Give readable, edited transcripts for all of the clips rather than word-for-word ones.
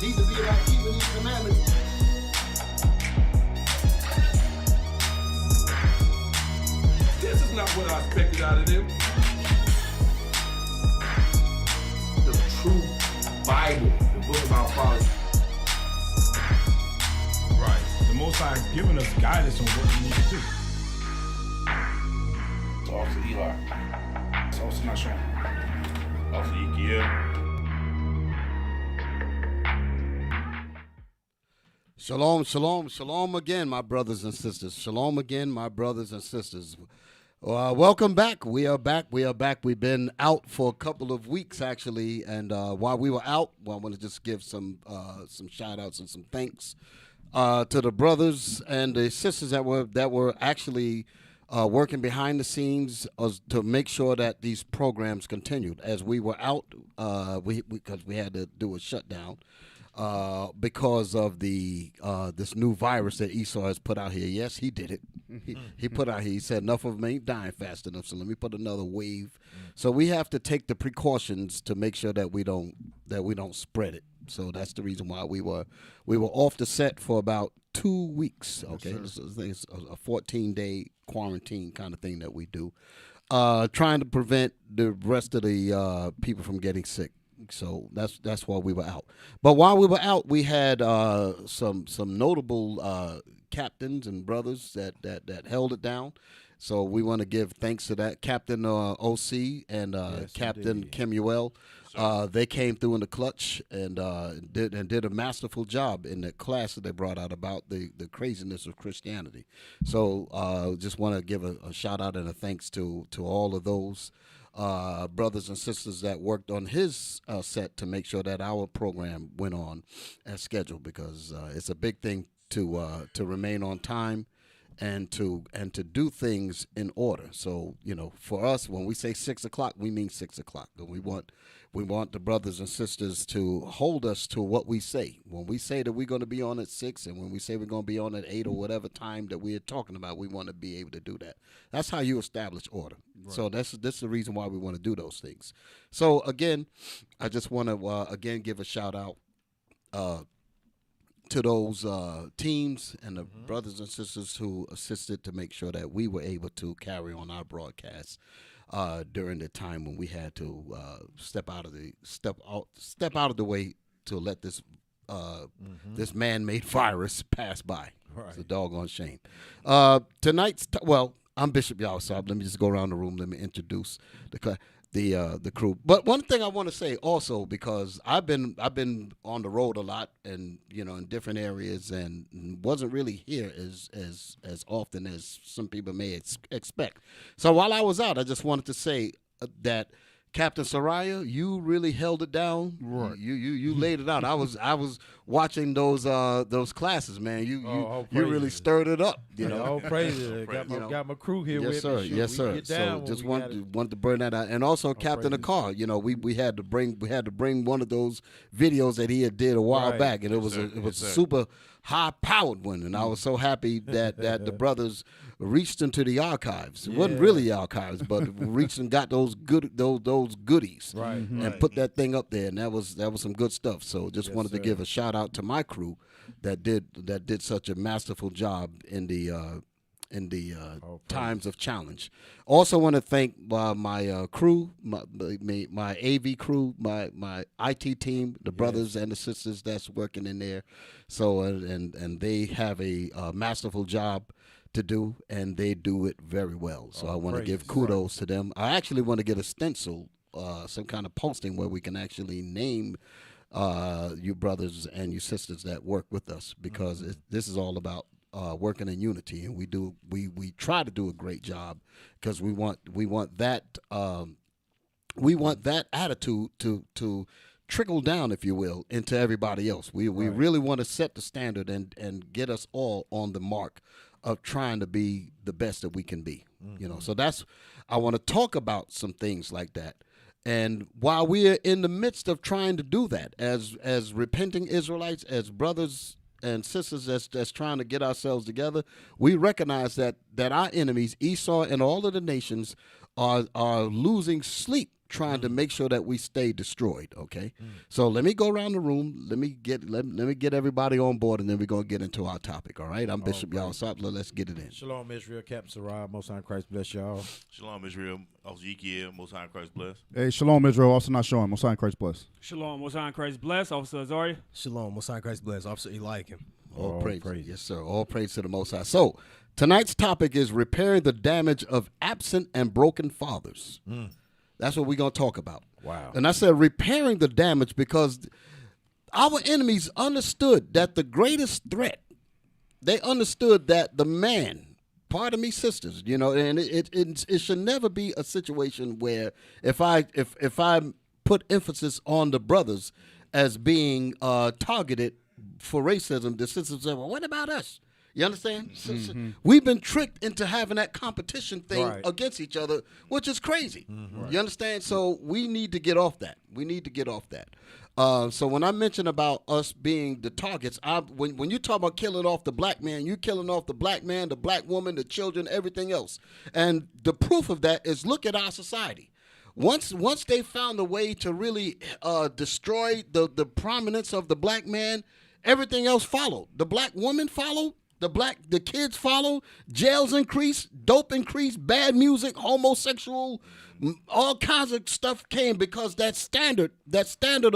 need to be about keeping these commandments. This is not what I expected out of them. The true Bible, the book of our fathers. Right. The Most High has given us guidance on what we need to do. It's also Eli. It's also Nahshon. Also Yikiel. Shalom, shalom, shalom again, my brothers and sisters. Shalom again, my brothers and sisters. Welcome back. We are back. We've been out for a couple of weeks, actually, and while we were out, I want to just give some shout-outs and some thanks to the brothers and the sisters that were actually working behind the scenes to make sure that these programs continued. As we were out, because we had to do a shutdown. Because of the this new virus that Esau has put out here. Yes, he did it. He put out here. He said enough of them ain't dying fast enough. So let me put another wave. So we have to take the precautions to make sure that we don't spread it. So that's the reason why we were off the set for about 2 weeks. Okay, yes, it's a 14-day quarantine kind of thing that we do, trying to prevent the rest of the people from getting sick. So that's why we were out. But while we were out, we had some notable captains and brothers that held it down. So we want to give thanks to that Captain OC and yes, Captain Kemuel. They came through in the clutch and did a masterful job in the class that they brought out about the craziness of Christianity. So just want to give a shout out and a thanks to all of those brothers and sisters that worked on his set to make sure that our program went on as scheduled, because it's a big thing to remain on time and to do things in order. So, you know, for us, when we say 6 o'clock, we mean 6 o'clock. We want the brothers and sisters to hold us to what we say. When we say that we're going to be on at 6, and when we say we're going to be on at 8 or whatever time that we're talking about, we want to be able to do that. That's how you establish order. Right. So this is the reason why we want to do those things. So again, I just want to again give a shout out to those teams and the brothers and sisters who assisted to make sure that we were able to carry on our broadcast during the time when we had to step out of the way to let this this man-made virus pass by. Right. It's a doggone shame. Tonight's I'm Bishop Yawasab. Let me just go around the room. Let me introduce the crew. But one thing I want to say also, because I've been on the road a lot, and in different areas, and wasn't really here as often as some people may expect. So while I was out, I just wanted to say that Captain Soraya, you really held it down. Right. You laid it out. I was watching those classes, man. You really stirred it up. All praises. Got my crew here with me. Yes, sir. So just wanted to burn that out. And also Captain Akar, we had to bring one of those videos that he did a while back, and it was a super high-powered one, and I was so happy that the brothers reached into the archives. It wasn't really archives, but reached and got those goodies, and put that thing up there, and that was some good stuff. So just wanted to give a shout out to my crew that did such a masterful job in the times of challenge. Also want to thank my crew, my AV crew, my IT team, the brothers and the sisters that's working in there. So and they have a masterful job to do, and they do it very well. So I want to give kudos to them. I actually want to get a stencil, some kind of posting where we can actually name you brothers and you sisters that work with us, because this is all about working in unity, and we try to do a great job, because we want that attitude to trickle down, if you will, into everybody else. We really want to set the standard and get us all on the mark of trying to be the best that we can be. So I want to talk about some things like that. And while we are in the midst of trying to do that, as repenting Israelites, as brothers and sisters that's trying to get ourselves together, we recognize that our enemies, Esau and all of the nations, are losing sleep trying to make sure that we stay destroyed, okay? So let me go around the room. Let me get everybody on board, and then we're going to get into our topic, all right? I'm Bishop Yawasop. Let's get it in. Shalom, Israel. Captain Sarah. Most High Christ bless y'all. Shalom, Israel. Ezekiel. Most High Christ bless. Hey, Shalom, Israel. Also Nahshon. Most High Christ bless. Shalom, Most High Christ bless. Officer Azari. Shalom, Most High Christ bless. Officer Eliakim. All praise. Yes, sir. All praise to the Most High. So tonight's topic is repairing the damage of absent and broken fathers. That's what we're going to talk about. Wow. And I said repairing the damage because our enemies understood that the greatest threat, they understood that the man, pardon me, sisters, you know, and it should never be a situation where if I put emphasis on the brothers as being targeted for racism, the sisters say, well, what about us? You understand? We've been tricked into having that competition thing against each other, which is crazy. You understand? So we need to get off that. So when I mention about us being the targets, when you talk about killing off the black man, you're killing off the black man, the black woman, the children, everything else. And the proof of that is look at our society. Once they found a way to really destroy the prominence of the black man, everything else followed. The black woman followed. The kids follow, jails increase, dope increase, bad music, homosexual, all kinds of stuff came because that standard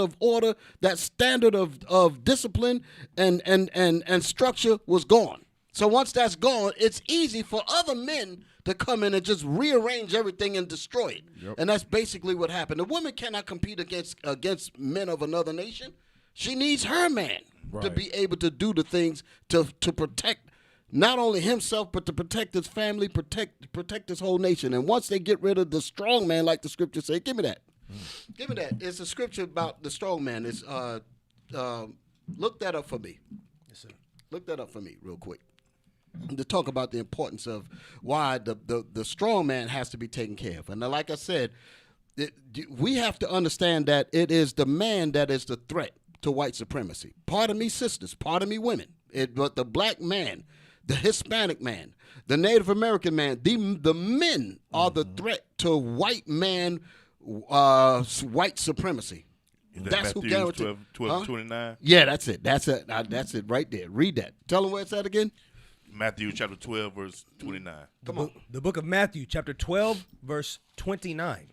of order, that standard of discipline and structure was gone. So once that's gone, it's easy for other men to come in and just rearrange everything and destroy it. Yep. And that's basically what happened. The woman cannot compete against men of another nation. She needs her man to be able to do the things to protect not only himself, but to protect his family, protect his whole nation. And once they get rid of the strong man, like the scripture say, give me that. Give me that. It's a scripture about the strong man. It's look that up for me. Yes, sir. Look that up for me real quick. To talk about the importance of why the strong man has to be taken care of. And like I said, we have to understand that it is the man that is the threat to white supremacy. Pardon me, sisters. Pardon me, women. But the black man, the Hispanic man, the Native American man, the men are the threat to white man, white supremacy. That's who guarantees. 12:29. Yeah, that's it. That's it right there. Read that. Tell them where it's at again. Matthew chapter 12, verse 29. Come on. The book of Matthew, chapter 12, verse 29.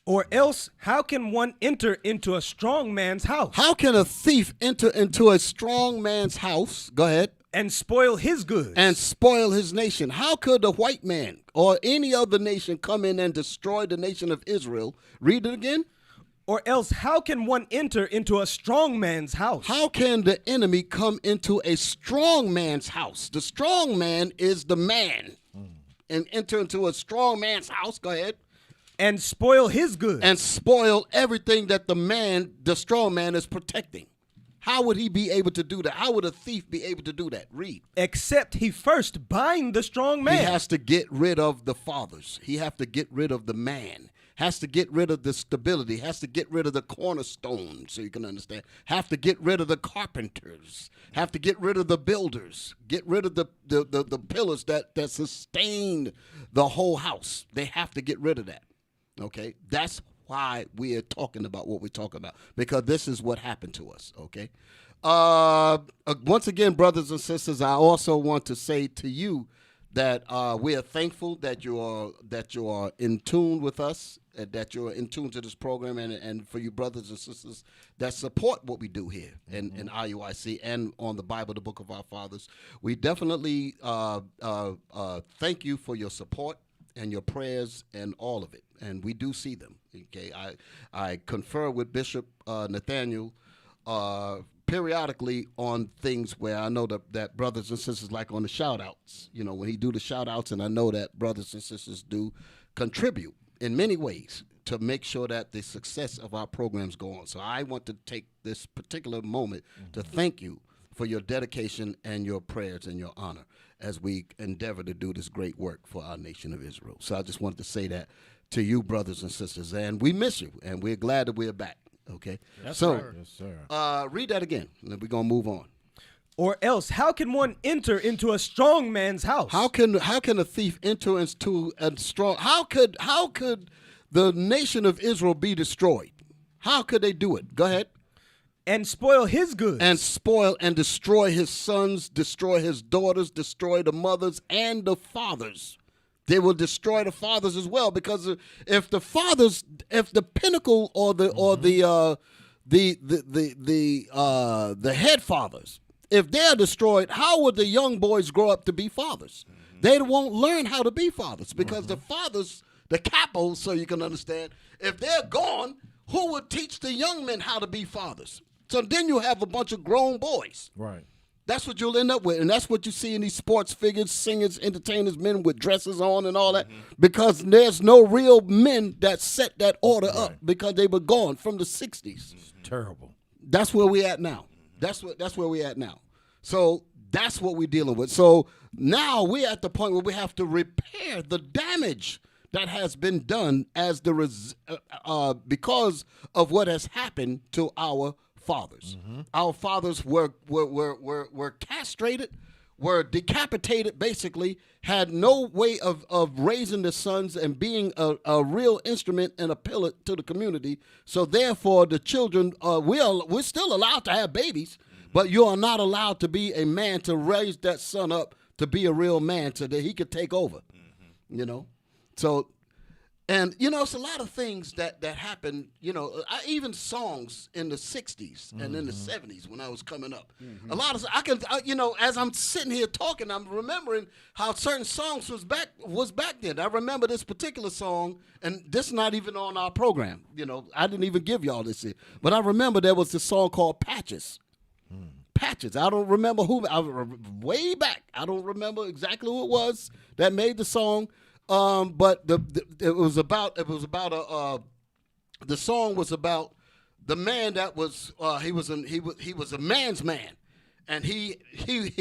Or else, how can one enter into a strong man's house? How can a thief enter into a strong man's house? Go ahead. And spoil his goods. And spoil his nation. How could a white man or any other nation come in and destroy the nation of Israel? Read it again. Or else, how can one enter into a strong man's house? How can the enemy come into a strong man's house? The strong man is the man. And enter into a strong man's house. Go ahead. And spoil his goods. And spoil everything that the strong man is protecting. How would he be able to do that? How would a thief be able to do that? Read. Except he first bind the strong man. He has to get rid of the fathers. He has to get rid of the man. Has to get rid of the stability. Has to get rid of the cornerstone, so you can understand. Have to get rid of the carpenters. Have to get rid of the builders. Get rid of the pillars that sustain the whole house. They have to get rid of that. Okay? That's why we are talking about what we're talking about, because this is what happened to us. Okay? Once again, brothers and sisters, I also want to say to you that we are thankful that you are in tune with us, that you're in tune to this program, and for you brothers and sisters that support what we do here in IUIC and on the Bible, the Book of Our Fathers. We definitely thank you for your support and your prayers and all of it, and we do see them. Okay, I confer with Bishop Nathaniel periodically on things where I know that brothers and sisters, like on the shout-outs, you know, when he do the shout-outs, and I know that brothers and sisters do contribute in many ways to make sure that the success of our programs go on. So I want to take this particular moment to thank you for your dedication and your prayers and your honor as we endeavor to do this great work for our nation of Israel. So I just wanted to say that to you, brothers and sisters, and we miss you, and we're glad that we're back. Okay, Yes, so sir. Yes, sir. Read that again, and then we're gonna move on. Or else, how can one enter into a strong man's house? How can a thief enter into a strong? How could the nation of Israel be destroyed? How could they do it? Go ahead. And spoil his goods. And spoil and destroy his sons, destroy his daughters, destroy the mothers and the fathers. They will destroy the fathers as well, because if the pinnacle or the head fathers, if they're destroyed, how would the young boys grow up to be fathers? They won't learn how to be fathers, because the fathers, the capos, so you can understand, if they're gone, who would teach the young men how to be fathers? So then you have a bunch of grown boys. Right. That's what you'll end up with, and that's what you see in these sports figures, singers, entertainers, men with dresses on and all that, because there's no real men that set that order up, because they were gone from the 60s. Terrible. That's where we at now. That's where we at now. So that's what we're dealing with. So now we're at the point where we have to repair the damage that has been done as because of what has happened to our fathers. Our fathers were castrated, were decapitated, basically, had no way of raising the sons and being a real instrument and a pillar to the community. So therefore, the children, we're still allowed to have babies, but you are not allowed to be a man to raise that son up to be a real man so that he could take over, you know? So, and, you know, it's a lot of things that happen, you know, even songs in the 60s and in the 70s when I was coming up. A lot of, you know, as I'm sitting here talking, I'm remembering how certain songs was back then. I remember this particular song, and this is not even on our program. You know, I didn't even give y'all this here. But I remember there was this song called Patches. Patches. I don't remember way back. I don't remember exactly who it was that made the song. But the song was about the man that was he was a man's man, and he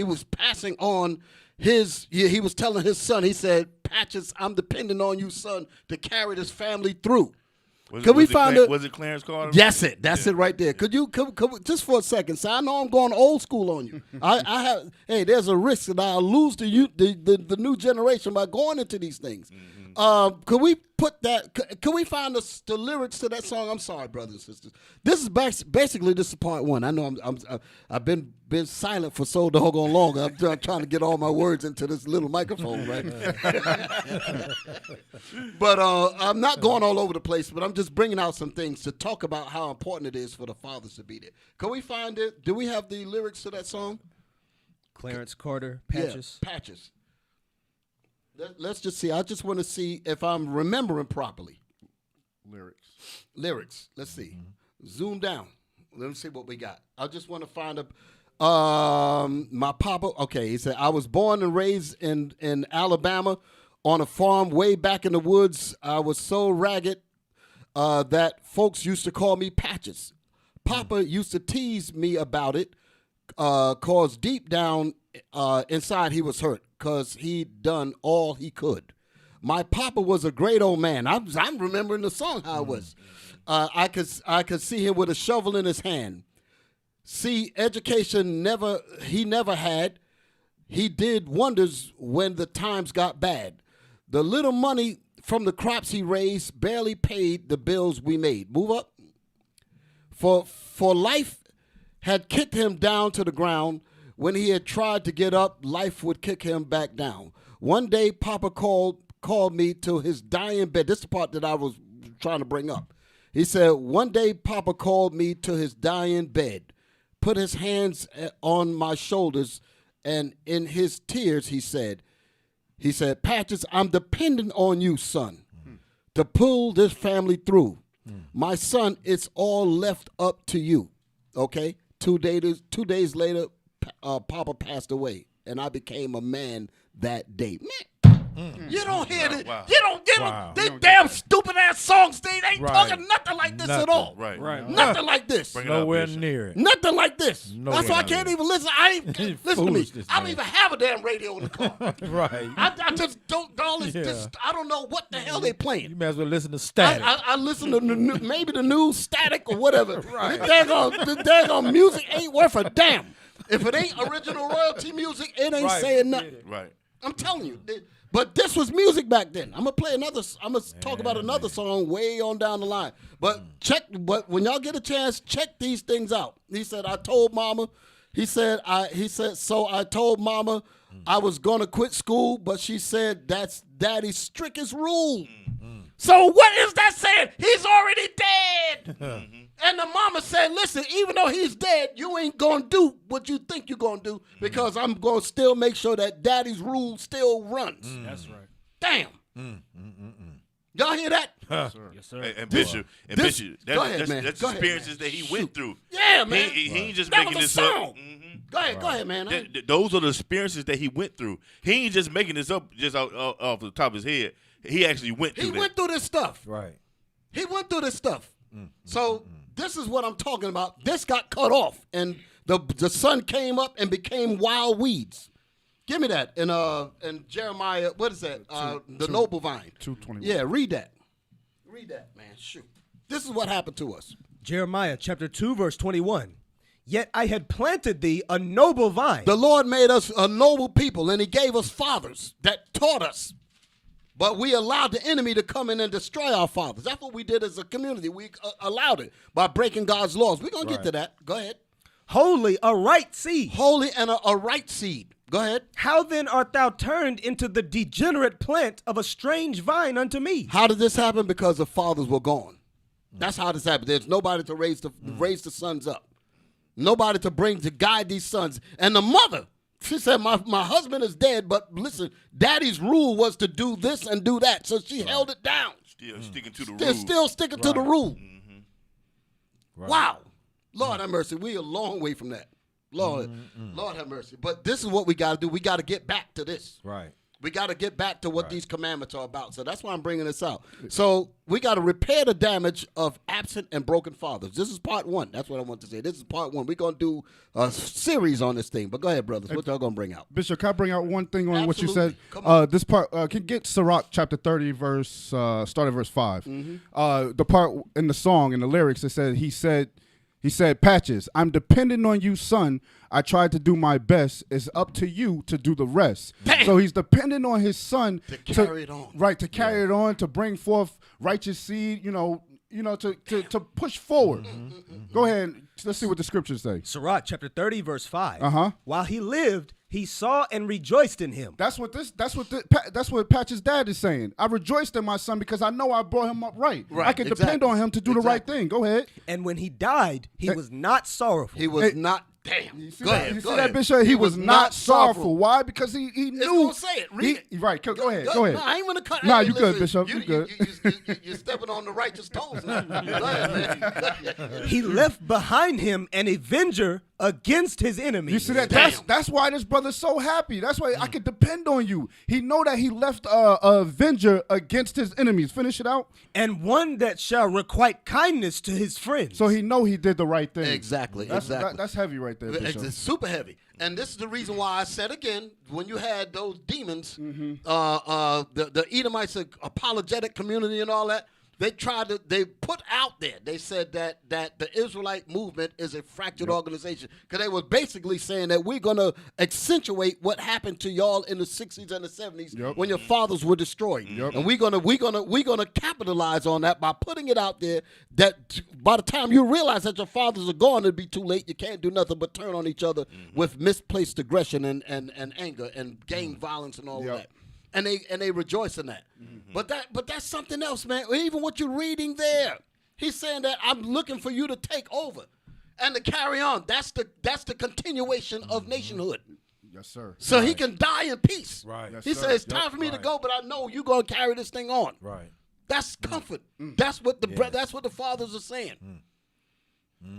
was passing on he was telling his son, he said, Patches, I'm depending on you, son, to carry this family through. Was it Clarence Carter? That's it. That's it right there. Could you just for a second? So I know I'm going old school on you. I have. Hey, there's a risk that I'll lose to you, the new generation, by going into these things. Could we put that? Could we find the lyrics to that song? I'm sorry, brothers and sisters. This is basically this is part one. I know I've been silent for so doggone long. I'm trying to get all my words into this little microphone, right? But I'm not going all over the place. But I'm just bringing out some things to talk about how important it is for the fathers to be there. Can we find it? Do we have the lyrics to that song? Clarence Carter, Patches. Yeah, Patches. Let's just see. I just want to see if I'm remembering properly. Lyrics. Let's see. Zoom down. Let me see what we got. I just want to find my papa. Okay, he said, I was born and raised in Alabama on a farm way back in the woods. I was so ragged that folks used to call me Patches. Papa used to tease me about it, cause deep down inside he was hurt, because he'd done all he could. My papa was a great old man. I'm remembering the song how it was. I could see him with a shovel in his hand. See, education he never had. He did wonders when the times got bad. The little money from the crops he raised barely paid the bills we made. Move up. For life had kicked him down to the ground. When he had tried to get up, life would kick him back down. One day, Papa called me to his dying bed. This is the part that I was trying to bring up. He said, one day, Papa called me to his dying bed, put his hands on my shoulders, and in his tears, he said, Patches, I'm depending on you, son, to pull this family through. My son, it's all left up to you. Okay? 2 days later, Papa passed away, and I became a man that day. Man, you don't hear it. Wow. You don't get these damn stupid ass songs. They ain't talking nothing like this at all. Right. Nothing like this. Nowhere near it. Nothing like this. That's why I can't even listen. Listen to me. I don't even have a damn radio in the car. Right. I just don't. I don't know what the hell they playing. You may as well listen to Static. I listen to maybe the news Static or whatever. Right. The daggone music ain't worth a damn. If it ain't original royalty music, it ain't Right, saying nothing. Right. I'm telling you. But this was music back then. I'm gonna play another. I'm gonna talk about another song way on down the line. But But when y'all get a chance, check these things out. He said, "I told mama." He said, "So I told mama I was gonna quit school, but she said that's daddy's strictest rule." So what is that saying? He's already dead. And the mama said, "Listen, even though he's dead, you ain't gonna do what you think you're gonna do because I'm gonna still make sure that daddy's rule still runs." That's right. Damn. Y'all hear that? Yes, sir. And Bishop, go ahead, man. that's Go ahead, experiences man. that he went through. Yeah, man. He ain't just That making was this a up. song. Go ahead, man. Those are the experiences that he went through. He ain't just making this up just off the top of his head. He actually went through He went through this stuff. Right. He went through this stuff. So this is what I'm talking about. This got cut off, and the sun came up and became wild weeds. Give me that in Jeremiah. What is that? The noble vine. 2:21. Yeah, read that. Read that, man. Shoot. This is what happened to us. Jeremiah chapter 2, verse 21. Yet I had planted thee a noble vine. The Lord made us a noble people, and he gave us fathers that taught us. But we allowed the enemy to come in and destroy our fathers. That's what we did as a community. We allowed it by breaking God's laws. We're going to get to that. Go ahead. Holy, a right seed. Holy and a right seed. Go ahead. How then art thou turned into the degenerate plant of a strange vine unto me? How did this happen? Because the fathers were gone. That's how this happened. There's nobody to raise the sons up. Nobody to guide these sons. And the mother, she said, my husband is dead, but listen, daddy's rule was to do this and do that. So she held it down. Still sticking to the They're rules. still sticking to the rule. Right. Wow. Lord have mercy. We a long way from that. Lord have mercy. But this is what we got to do. We got to get back to this. Right. We got to get back to what these commandments are about. So that's why I'm bringing this out. So we got to repair the damage of absent and broken fathers. This is part one. That's what I want to say. This is part one. We're going to do a series on this thing. But go ahead, brothers. What y'all going to bring out? Bishop, can I bring out one thing on what you Absolutely. said? Come on. This part can get Sirach chapter 30, start at verse 5. The part in the song, in the lyrics, it said, he said, Patches, I'm dependent on you, son. I tried to do my best. It's up to you to do the rest. Damn. So he's dependent on his son To carry it on. Right, to carry it on, to bring forth righteous seed, to push forward. Go ahead. Let's see what the scriptures say. Sirach chapter 30, verse 5. Uh-huh. While he lived, he saw and rejoiced in him. That's what Patch's dad is saying. I rejoiced in my son because I know I brought him up right. Right, I can depend exactly. on him to do the right thing. Go ahead. And when he died, he was not sorrowful. He was Hey, not. Damn. You see Go that? ahead. You go see ahead. that, Bishop? He was not sorrowful. Why? Because he knew. gonna say it. Read it. Right. Go ahead. Go ahead. No, I ain't gonna cut. Nah, hey, you good, listen, Bishop. You good. You're stepping on the righteous toes now. Go ahead, man. He left behind him an avenger against his enemies. You see that? Damn. That's why this brother's so happy. That's why I can depend on you. He know that he left a avenger against his enemies. Finish it out. And one that shall requite kindness to his friends. So he know he did the right thing. Exactly. That's heavy right there, Bishop. It's super heavy. And this is the reason why I said again, when you had those demons, the Edomites, apologetic community and all that, they put out there, they said that the Israelite movement is a fractured organization. Because they were basically saying that we're going to accentuate what happened to y'all in the 60s and the 70s when your fathers were destroyed. And we're gonna capitalize on that by putting it out there that by the time you realize that your fathers are gone, it'll be too late. You can't do nothing but turn on each other with misplaced aggression and anger and gang violence and all of that. And they rejoice in that. But that's something else, man. Even what you're reading there, he's saying that I'm looking for you to take over and to carry on. That's the continuation of nationhood. Yes, sir. So he can die in peace. Right. Yes, He sir. says it's time for me to go, but I know you're gonna carry this thing on. Right. That's comfort. That's what that's what the fathers are saying.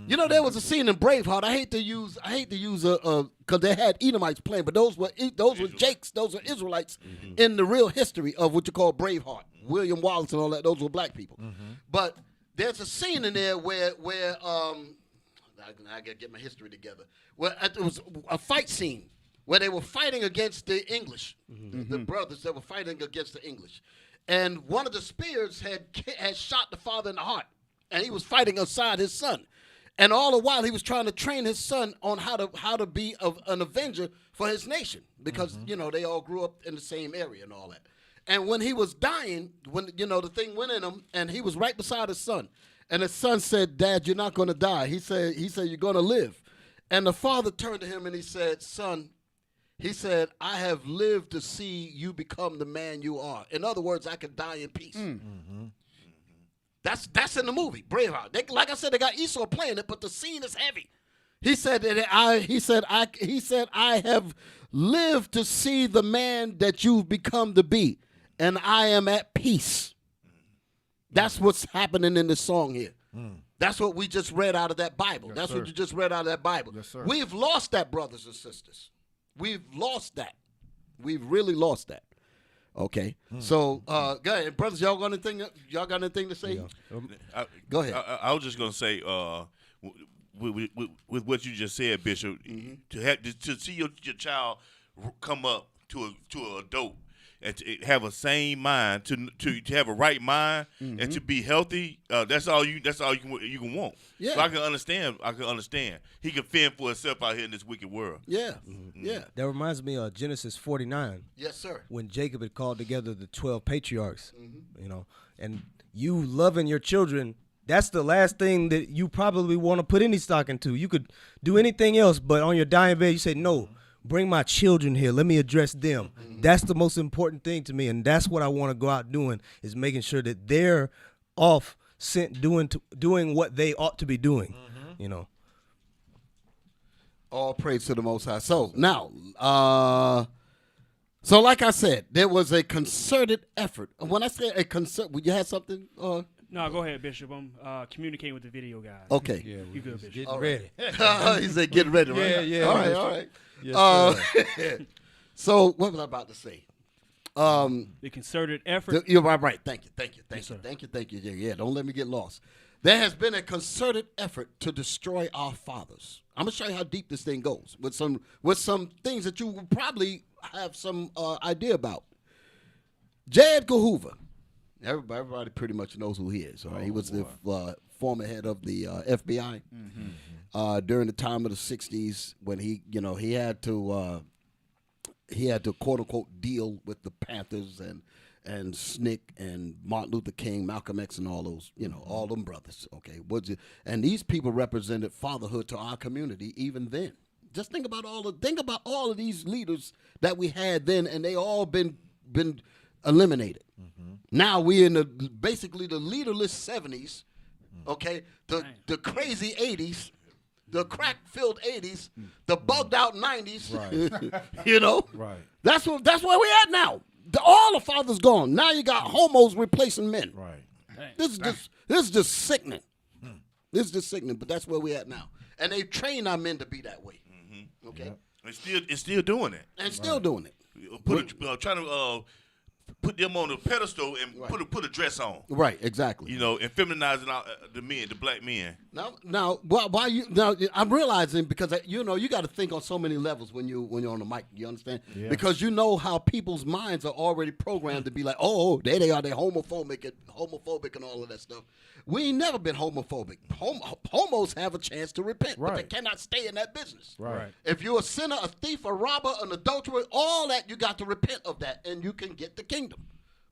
You know, there was a scene in Braveheart. I hate to use because they had Edomites playing, but those were Jakes, those were Israelites in the real history of what you call Braveheart. William Wallace and all that. Those were black people. But there's a scene in there where I gotta get my history together. Where it was a fight scene where they were fighting against the English, the brothers that were fighting against the English, and one of the spears had shot the father in the heart, and he was fighting aside his son. And all the while, he was trying to train his son on how to be an avenger for his nation because, they all grew up in the same area and all that. And when he was dying, when, the thing went in him, and he was right beside his son. And his son said, Dad, you're not going to die. He said, you're going to live. And the father turned to him and he said, son, he said, I have lived to see you become the man you are. In other words, I can die in peace. That's in the movie, Braveheart. Like I said, they got Esau playing it, but the scene is heavy. He said that I have lived to see the man that you've become to be, and I am at peace. That's what's happening in this song here. That's what we just read out of that Bible. Yes, That's sir. what you just read out of that Bible. Yes, sir. We've lost that, brothers and sisters. We've lost that. We've really lost that. Okay. So, go ahead, brothers. Y'all got anything to say? Go ahead. I was just gonna say, with what you just said, Bishop, to see your child come up to an adult and to have a sane mind, to have a right mind, and to be healthy. That's all you can want. Yeah. So I can understand. He can fend for himself out here in this wicked world. Yeah. Yeah. That reminds me of Genesis 49. Yes, sir. When Jacob had called together the 12 patriarchs, and you loving your children, that's the last thing that you probably want to put any stock into. You could do anything else, but on your dying bed, you say, no, bring my children here. Let me address them. That's the most important thing to me, and that's what I want to go out doing, is making sure that they're off sent doing what they ought to be doing, All praise to the Most High. So now, so like I said, there was a concerted effort. When I say a would you have something? No, go ahead, Bishop. I'm communicating with the video guys. Okay. Yeah, you good, Bishop? Getting ready. He said, "Get ready." Right? Yeah. All right. Yes, so what was I about to say? The concerted effort. You're right. Thank you. sir. Thank you. Yeah. Don't let me get lost. There has been a concerted effort to destroy our fathers. I'm gonna show you how deep this thing goes with some things that you will probably have some idea about. J. Edgar Hoover. Everybody pretty much knows who he is. All right? He was the former head of the FBI during the time of the '60s when he had to quote unquote deal with the Panthers and SNCC and Martin Luther King, Malcolm X, and all those all them brothers. Okay, and these people represented fatherhood to our community even then. Just think about all of these leaders that we had then, and they all been eliminated. Now we're in basically the leaderless 70s, okay? The crazy 80s, the crack-filled 80s, the bugged-out 90s. Right. Right. That's where we're at now. All the fathers gone. Now you got homos replacing men. Right. This is just sickening. This is just sickening, but that's where we're at now. And they train our men to be that way. Okay? It's still doing it. And still doing it. Trying to put them on a pedestal and put a dress on. Right, exactly. And feminizing the men, the black men. Now, I'm realizing because you got to think on so many levels when you're on the mic. You understand? Yeah. Because you know how people's minds are already programmed to be like, oh, there they are, they're homophobic and all of that stuff. We ain't never been homophobic. Homos have a chance to repent, but they Right. cannot stay in that business. Right. If you're a sinner, a thief, a robber, an adulterer, all that, you got to repent of that, and you can get the kingdom.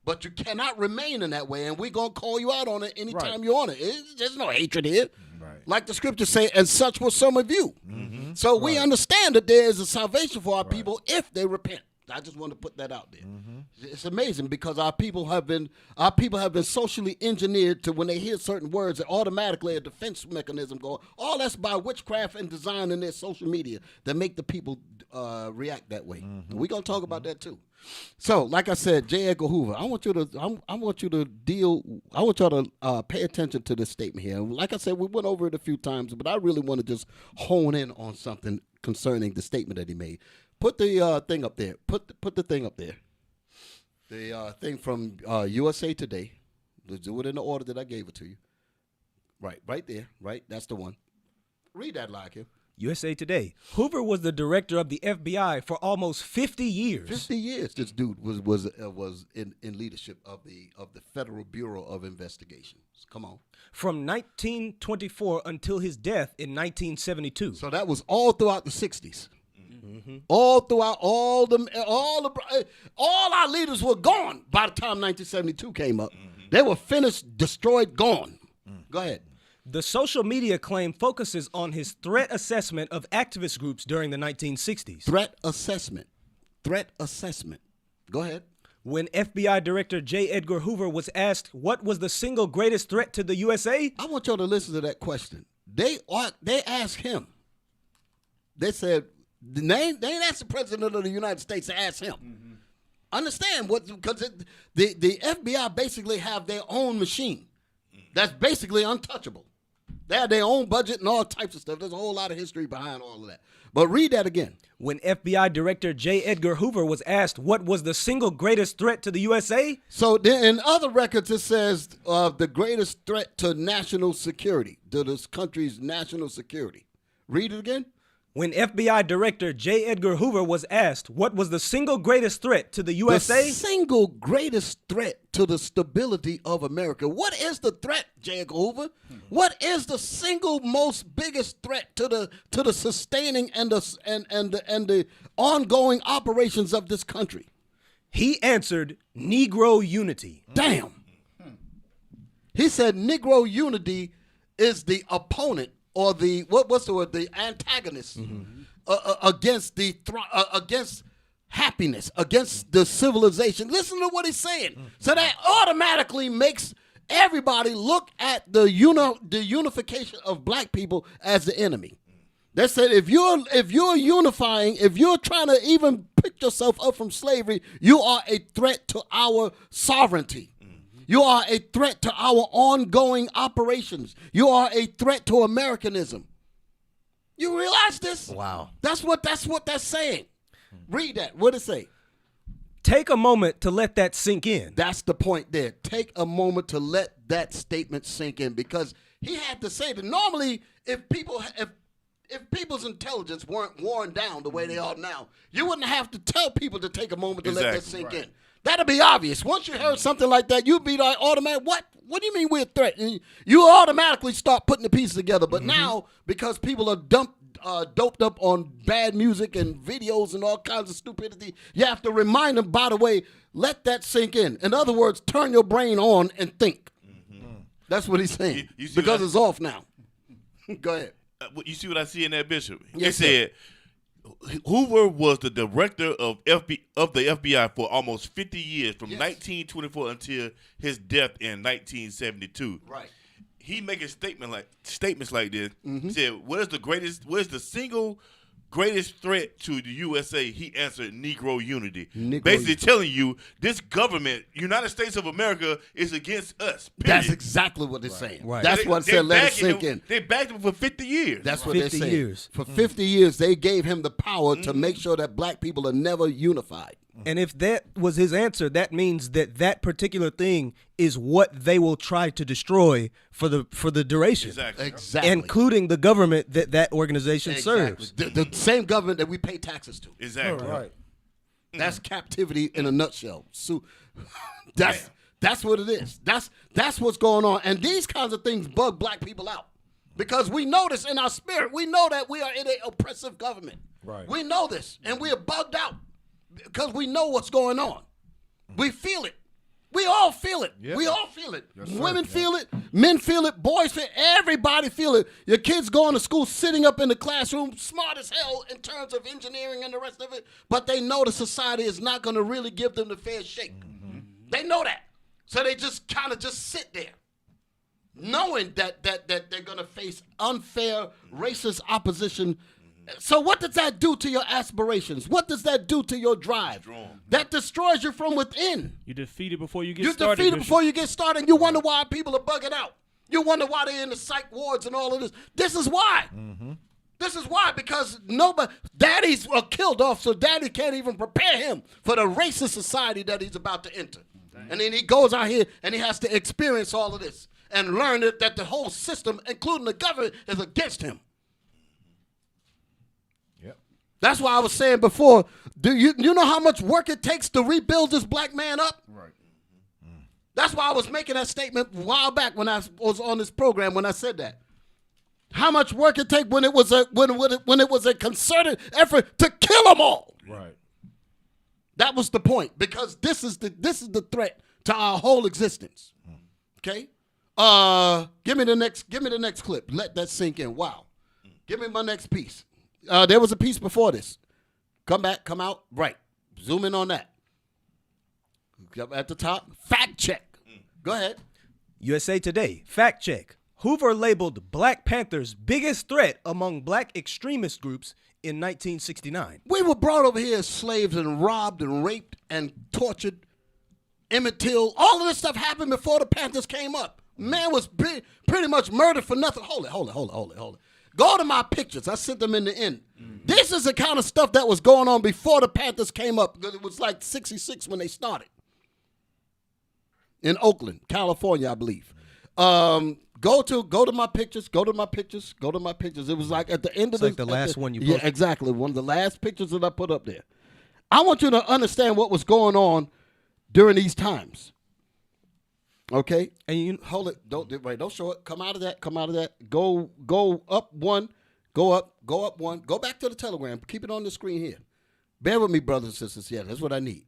But you cannot remain in that way, and we're going to call you out on it anytime Right. you're on it. There's no hatred here. Right. Like the scriptures say, and such were some of you. Mm-hmm. So we understand that there is a salvation for our people if they repent. I just want to put that out there. Mm-hmm. It's amazing because our people have been socially engineered to when they hear certain words, that automatically a defense mechanism go. All that's by witchcraft and design in their social media that make the people react that way. Mm-hmm. And we're gonna talk about that too. So, like I said, J. Edgar Hoover, I want y'all to pay attention to this statement here. And like I said, we went over it a few times, but I really want to just hone in on something concerning the statement that he made. Put the thing up there. Put the thing up there. The thing from USA Today. Let's do it in the order that I gave it to you. Right there. Right, that's the one. Read that like him. USA Today. Hoover was the director of the FBI for almost 50 years. 50 years. This dude was in leadership of the Federal Bureau of Investigation. Come on. From 1924 until his death in 1972. So that was all throughout the 60s. All throughout all our leaders were gone by the time 1972 came up. They were finished, destroyed, gone. Go ahead. The social media claim focuses on his threat assessment of activist groups during the 1960s. Threat assessment. Go ahead. When FBI Director J. Edgar Hoover was asked what was the single greatest threat to the USA, I want y'all to listen to that question. They asked him. They said, they ain't asked the President of the United States to ask him. Understand what? Because the FBI basically have their own machine that's basically untouchable. They have their own budget and all types of stuff. There's a whole lot of history behind all of that. But read that again. When FBI Director J. Edgar Hoover was asked what was the single greatest threat to the USA, So then in other records it says the greatest threat to national security, to this country's national security. Read it again. when FBI Director J. Edgar Hoover was asked what was the single greatest threat to the USA, The single greatest threat to the stability of America. What is the threat, J. Edgar Hoover? What is the single most biggest threat to the sustaining and the ongoing operations of this country? he answered Negro unity. Damn. He said Negro unity is the opponent or the what's the word? The antagonist against against happiness, against the civilization. Listen to what he's saying. So that automatically makes everybody look at the unification of black people as the enemy. They said if you're unifying, if you're trying to even pick yourself up from slavery, you are a threat to our sovereignty. You are a threat to our ongoing operations. You are a threat to Americanism. You realize this? Wow. That's what that's saying. Read that. What does it say? Take a moment to let that sink in. That's the point there. Take a moment to let that statement sink in, because he had to say that normally if people's intelligence weren't worn down the way they are now, you wouldn't have to tell people to take a moment to let that sink in. That'd be obvious. Once you heard something like that, you'd be like automatic. What do you mean we're a threat? And you automatically start putting the pieces together. But now, because people are doped up on bad music and videos and all kinds of stupidity, you have to remind them, by the way, let that sink in. In other words, turn your brain on and think. That's what he's saying. You see because it's off now. Go ahead. You see what I see in that, Bishop? Yes, it said Hoover was the director of the FBI for almost 50 years, from 1924 until his death in 1972. Right. He making statements like this. He said, "What is the single greatest threat to the USA?" He answered, Negro unity. Basically telling you this government, United States of America, is against us. Period. That's exactly what they're saying. Right. That's what it said. Let it sink in. They backed him for 50 years. That's what they're 50 saying. years. For 50 years, they gave him the power to make sure that black people are never unified. And if that was his answer, that means that particular thing is what they will try to destroy for the duration. Exactly. Including the government that organization serves. The same government that we pay taxes to. Exactly. Right. That's captivity in a nutshell. So that's what it is. That's what's going on. And these kinds of things bug black people out. Because we know this in our spirit. We know that we are in an oppressive government. Right. We know this. And we are bugged out. Because we know what's going on. We feel it. We all feel it. Yeah. We all feel it. Yes, sir. Women feel it. Men feel it. Boys feel it. Everybody feel it. Your kids going to school, sitting up in the classroom, smart as hell in terms of engineering and the rest of it. But they know the society is not going to really give them the fair shake. They know that. So they just kind of just sit there, knowing that they're going to face unfair, racist opposition. So what does that do to your aspirations? What does that do to your drive? That destroys you from within. You're defeated before you get You're started. defeated Bishop. before you get started. And you wonder why people are bugging out. You wonder why they're in the psych wards and all of this. This is why. This is why, because daddies are killed off, so daddy can't even prepare him for the racist society that he's about to enter. And then he goes out here and he has to experience all of this and learn that the whole system, including the government, is against him. That's why I was saying before, do you know how much work it takes to rebuild this black man up? Right. That's why I was making that statement a while back when I was on this program when I said that. How much work it take when it was a concerted effort to kill them all. Right. That was the point, because this is the threat to our whole existence. Okay? Give me the next clip. Let that sink in. Wow. Give me my next piece. There was a piece before this. Come back, come out. Right. Zoom in on that. At the top, fact check. Go ahead. USA Today, fact check. Hoover labeled Black Panthers biggest threat among black extremist groups in 1969. We were brought over here as slaves and robbed and raped and tortured. Emmett Till, all of this stuff happened before the Panthers came up. Man was pretty much murdered for nothing. Hold it. Go to my pictures. I sent them in the end. This is the kind of stuff that was going on before the Panthers came up, because it was like 66 when they started. In Oakland, California, I believe. Go to my pictures. It was like at the end of It's like the last one you posted. Yeah, exactly. One of the last pictures that I put up there. I want you to understand what was going on during these times. Okay? And you Hold it. Don't show it. Come out of that. Go up one. Go up one. Go back to the telegram. Keep it on the screen here. Bear with me, brothers and sisters. Yeah, that's what I need.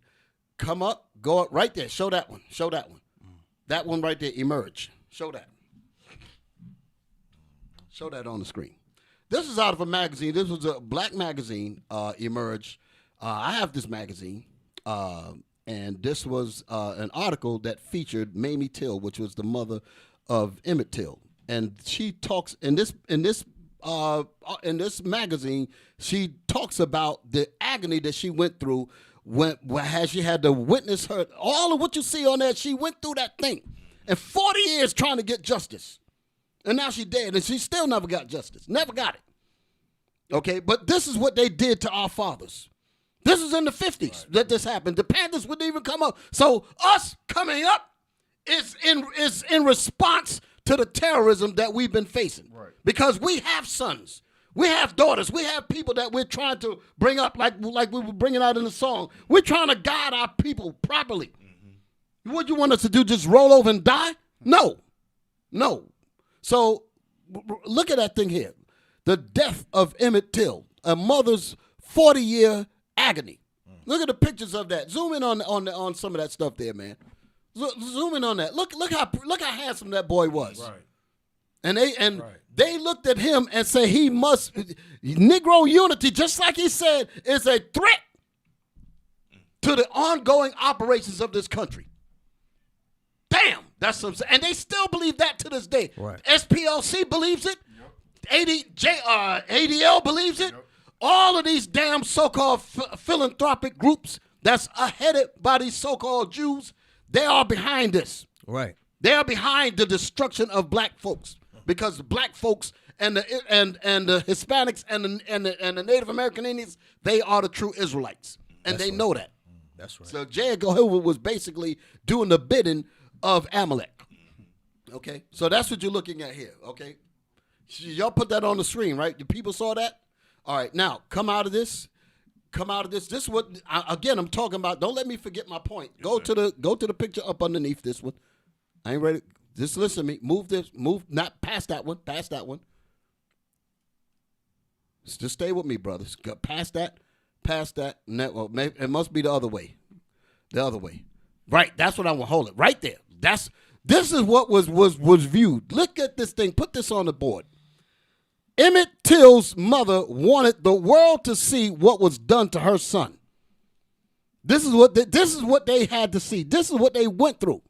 Come up. Go up right there. Show that one. That one right there. Emerge. Show that. Show that on the screen. This is out of a magazine. This was a black magazine, Emerge. I have this magazine, and this was an article that featured Mamie Till, which was the mother of Emmett Till, and she talks in this magazine. She talks about the agony that she went through when she had to witness her. All of what you see on that, she went through that thing, and 40 years trying to get justice. And now she's dead, and she still never got justice. Never got it. Okay, but this is what they did to our fathers. This is in the 50s that this happened. The Panthers wouldn't even come up. So us coming up is in response to the terrorism that we've been facing. Right. Because we have sons. We have daughters. We have people that we're trying to bring up like we were bringing out in the song. We're trying to guide our people properly. Mm-hmm. What you want us to do, just roll over and die? No. So look at that thing here. The death of Emmett Till, a mother's 40-year agony. Look at the pictures of that. Zoom in on some of that stuff there, man. Zoom in on that. Look how handsome that boy was. Right. And they looked at him and said he must Negro unity, just like he said, is a threat to the ongoing operations of this country. Damn, that's some, and they still believe that to this day. Right. SPLC believes it. Yep. ADL believes it. Yep. All of these damn so-called philanthropic groups that's headed by these so-called Jews, they are behind this. Right. They are behind the destruction of black folks, because the black folks and the Hispanics and the Native American Indians, they are the true Israelites, and they know that. That's right. So J. Edgar Hoover was basically doing the bidding of Amalek. Okay, so that's what you're looking at here. Okay, y'all put that on the screen, right? The people saw that. All right, now come out of this. This is what again I'm talking about. Don't let me forget my point. Go to the picture up underneath this one. I ain't ready. Just listen to me. Move not past that one. Just stay with me, brothers. Go past that. Well, maybe it must be the other way. Right. That's what I want. Hold it right there. This is what was viewed. Look at this thing. Put this on the board. Emmett Till's mother wanted the world to see what was done to her son. This is what they had to see. This is what they went through.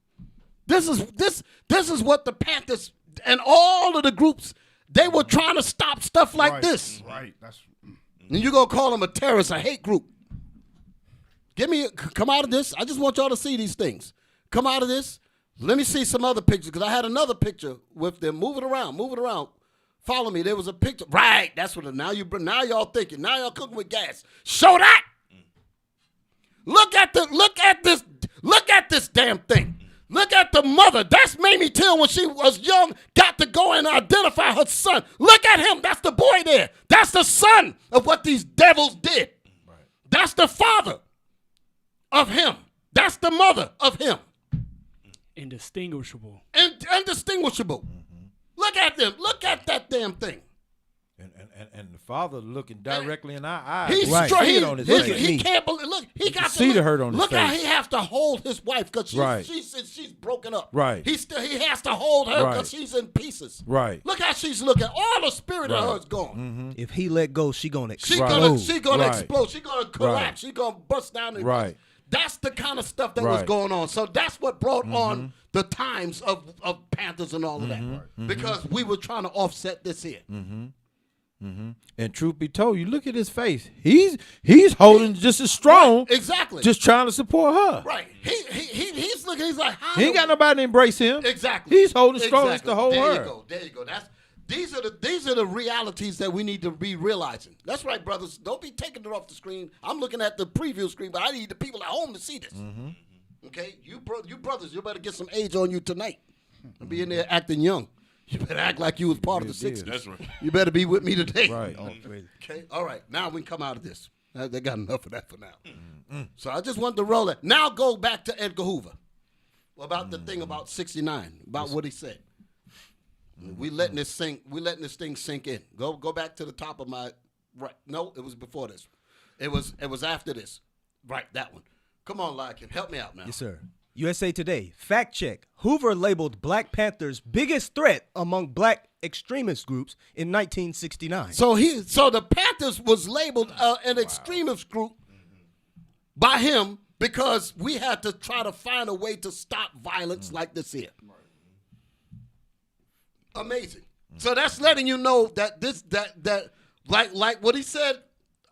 This is what the Panthers and all of the groups, they were trying to stop stuff like this. Right. And you're gonna call them a terrorist, a hate group. Come out of this. I just want y'all to see these things. Come out of this. Let me see some other pictures, because I had another picture with them moving around. Follow me. There was a picture. Right. That's what. Now y'all thinking. Now y'all cooking with gas. Show that. Look at this damn thing. Look at the the mother. That's Mamie Till when she was young, got to go and identify her son. Look at him. That's the boy there. That's the son of what these devils did. Right. That's the father of him. That's the mother of him. Indistinguishable. Indistinguishable. Mm-hmm. Look at them. Look at that damn thing. And the father looking directly in our eyes. He's right. straight. On his face. He can't believe. Look, he got to see the hurt on his look face. how he has to hold his wife because she's broken up. Right. He has to hold her because she's in pieces. Right. Look how she's looking. All the spirit of her is gone. Mm-hmm. If he let go, she gonna explode. She gonna explode. She gonna collapse. She gonna bust down. And right. That's the kind of stuff that was going on. So that's what brought on the times of Panthers and all of that, because we were trying to offset this here. Mm-hmm. Mm-hmm. And truth be told, you look at his face. He's holding just as strong. Right, exactly. Just trying to support her. Right. He's looking. He's like, how he ain't got nobody to embrace him. Exactly. He's holding strong as to hold her. There you go. These are the realities that we need to be realizing. That's right, brothers. Don't be taking it off the screen. I'm looking at the preview screen, but I need the people at home to see this. Mm-hmm. Okay, you brothers, you better get some age on you tonight. I'll be in there acting young. You better act like you was part of the 60s. That's right. You better be with me today. Right. Okay. All right. Now we can come out of this. They got enough of that for now. So I just wanted to roll it. Now go back to Edgar Hoover about the thing about 69, about what he said. We letting this thing sink in. Go back to the top of my right. No, it was before this. It was after this. Right, that one. Come on, Larkin, help me out now. Yes, sir. USA Today, fact check. Hoover labeled Black Panthers biggest threat among black extremist groups in 1969. So the Panthers was labeled an extremist group by him because we had to try to find a way to stop violence like this here. Amazing. So that's letting you know that like what he said,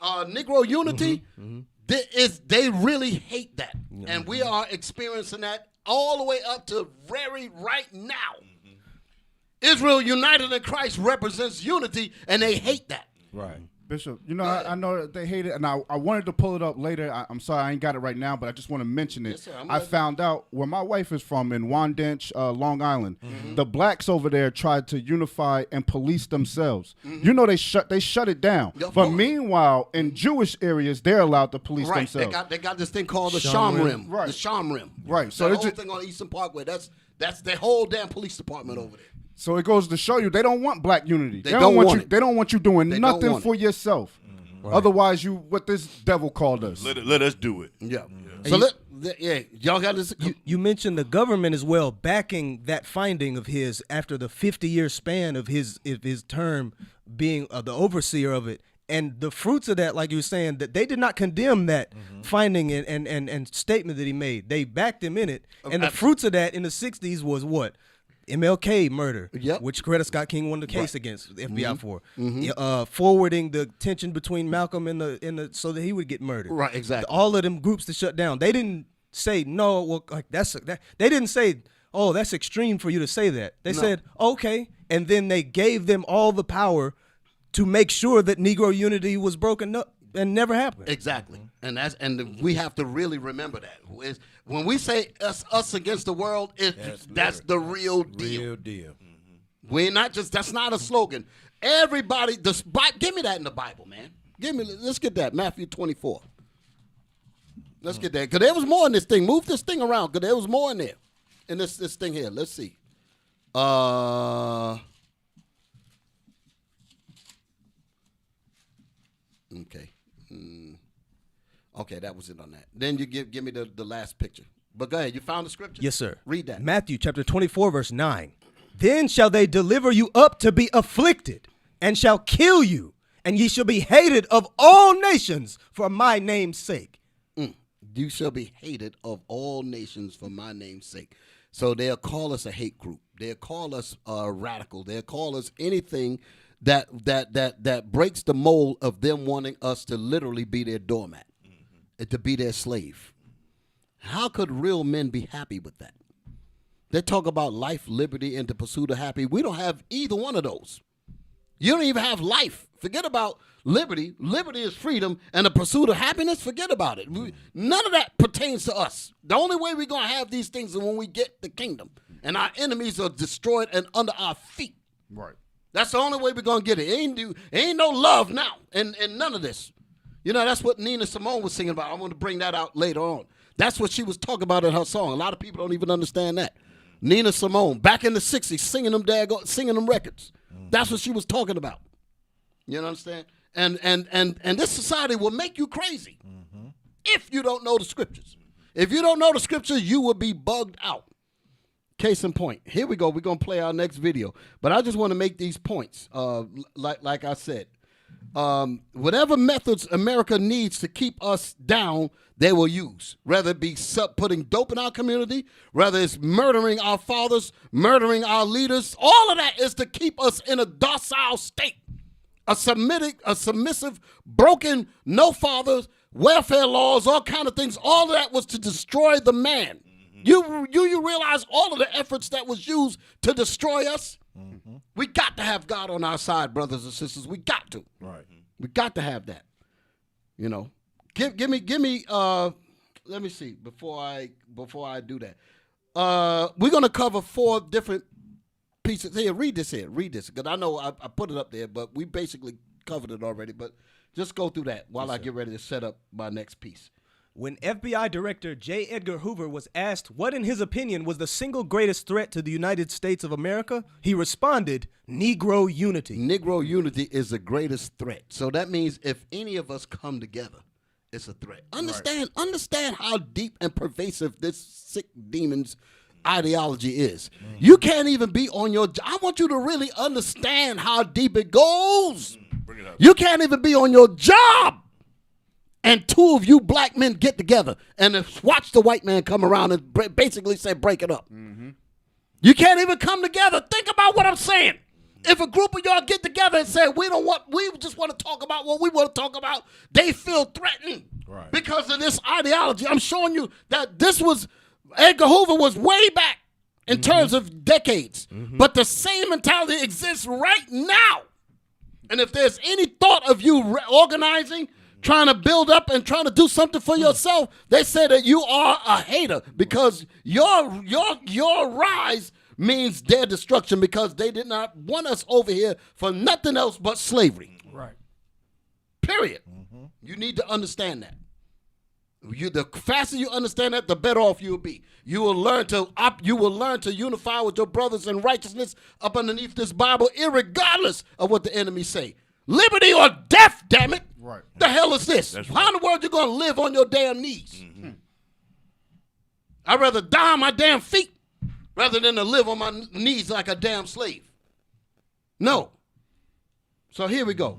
Negro unity. They really hate that, and we are experiencing that all the way up to right now. Israel united in Christ represents unity, and they hate that. Right. Bishop, I know they hate it, and I wanted to pull it up later. I'm sorry I ain't got it right now, but I just want to mention it. Yes, sir, I found out where my wife is from in Wandanch, Long Island. The blacks over there tried to unify and police themselves. They shut it down. But meanwhile, in Jewish areas, they're allowed to police themselves. They got this thing called the Shomrim. Right. The Shomrim. Right. So the whole thing on Eastern Parkway. That's their whole damn police department over there. So it goes to show you they don't want black unity. They don't want it. They don't want you doing nothing for it. yourself. Right. Otherwise, what this devil called us. Let us do it. Yeah. So y'all got this. You mentioned the government as well backing that finding of his after the 50-year span of his term being the overseer of it. And the fruits of that, like you were saying, that they did not condemn that finding and statement that he made. They backed him in it. And the fruits of that in the 60s was what? MLK murder, which Coretta Scott King won the case against the FBI for, forwarding the tension between Malcolm and so that he would get murdered. Right, exactly. All of them groups to shut down. They didn't say no. Well, like they didn't say, oh, that's extreme for you to say that. They said okay, and then they gave them all the power to make sure that Negro unity was broken up and never happened. Exactly, and we have to really remember that. When we say us against the world, that's the real deal. Real deal. We're not just. That's not a slogan. Everybody, give me that in the Bible, man. Let's get that Matthew 24. Let's get that because there was more in this thing. Move this thing around because there was more in there. In this thing here. Let's see. Okay. Okay, that was it on that. Then you give me the last picture. But go ahead. You found the scripture? Yes, sir. Read that. Matthew chapter 24, verse 9. Then shall they deliver you up to be afflicted, and shall kill you, and ye shall be hated of all nations for my name's sake. You shall be hated of all nations for my name's sake. So they'll call us a hate group. They'll call us radical. They'll call us anything that breaks the mold of them wanting us to literally be their doormat, to be their slave. How could real men be happy with that? They talk about life, liberty, and the pursuit of happiness. We don't have either one of those. You don't even have life. Forget about liberty. Liberty is freedom, and the pursuit of happiness, forget about it. None of that pertains to us. The only way we're going to have these things is when we get the kingdom, and our enemies are destroyed and under our feet. Right. That's the only way we're going to get it. Ain't no love now and none of this. You know, that's what Nina Simone was singing about. I want to bring that out later on. That's what she was talking about in her song. A lot of people don't even understand that. Nina Simone, back in the 60s, singing them records. That's what she was talking about. You know what I'm saying? And this society will make you crazy if you don't know the scriptures. If you don't know the scriptures, you will be bugged out. Case in point. Here we go. We're going to play our next video. But I just want to make these points. Like I said, whatever methods America needs to keep us down, they will use. Whether it be putting dope in our community, whether it's murdering our fathers, murdering our leaders, all of that is to keep us in a docile state. A submissive, broken, no fathers, welfare laws, all kind of things. All of that was to destroy the man. You realize all of the efforts that was used to destroy us? We got to have God on our side, brothers and sisters. We got to. Right. We got to have that. You know. Give me let me see before I do that. We're gonna cover 4 different pieces. Here, read this, because I know I put it up there, but we basically covered it already. But just go through that while I get ready to set up my next piece. When FBI Director J. Edgar Hoover was asked what, in his opinion, was the single greatest threat to the United States of America, he responded, Negro unity. Negro unity is the greatest threat. So that means if any of us come together, it's a threat. Understand how deep and pervasive this sick demon's ideology is. You can't even be on your job. I want you to really understand how deep it goes. Bring it up. You can't even be on your job. And 2 of you black men get together and watch the white man come around and basically say, break it up. You can't even come together. Think about what I'm saying. If a group of y'all get together and say, we just want to talk about what we want to talk about, they feel threatened because of this ideology. I'm showing you that Edgar Hoover was way back in terms of decades. But the same mentality exists right now. And if there's any thought of you organizing, trying to build up and trying to do something for yourself, they say that you are a hater because your rise means their destruction because they did not want us over here for nothing else but slavery. Right. Period. You need to understand that. The faster you understand that, the better off you will be. You will learn to unify with your brothers in righteousness up underneath this Bible, irregardless of what the enemy say. Liberty or death, damn it. Right. The hell is this? That's How in the world you going to live on your damn knees? I'd rather die on my damn feet rather than to live on my knees like a damn slave. No. So here we go.